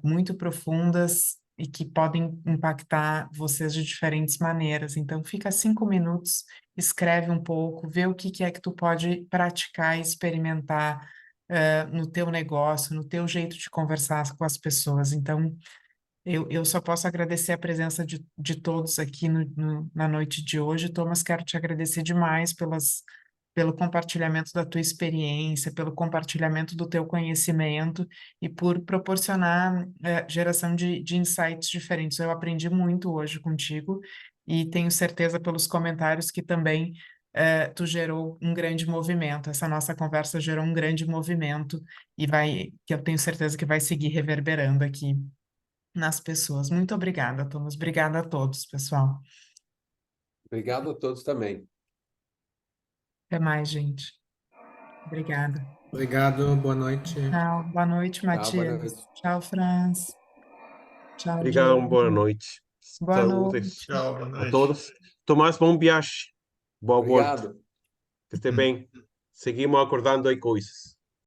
muito profundas, e que podem impactar vocês de diferentes maneiras. Então, fica 5 minutos, escreve um pouco, vê o que que é que tu pode praticar e experimentar no teu negócio, no teu jeito de conversar com as pessoas. Então, eu só posso agradecer a presença de todos aqui na noite de hoje. Thomas, quero te agradecer demais pelo compartilhamento da tua experiência, pelo compartilhamento do teu conhecimento e por proporcionar geração de insights diferentes. Eu aprendi muito hoje contigo e tenho certeza pelos comentários que também tu gerou um grande movimento. Essa nossa conversa gerou um grande movimento e que eu tenho certeza que vai seguir reverberando aqui nas pessoas. Muito obrigada, Thomas. Obrigada a todos, pessoal. Obrigado a todos também. Até mais, gente. Obrigada. Obrigado, boa noite. Tchau. Boa noite, Tchau, boa Matias. noite. Tchau, Franz. Tchau, Obrigado, boa Diego. noite. Boa Saúde noite. Tchau, boa a noite. todos. Tomás, bom viagem. Boa volta. Obrigado. Que esteja bem. Seguimos acordando aí coisas.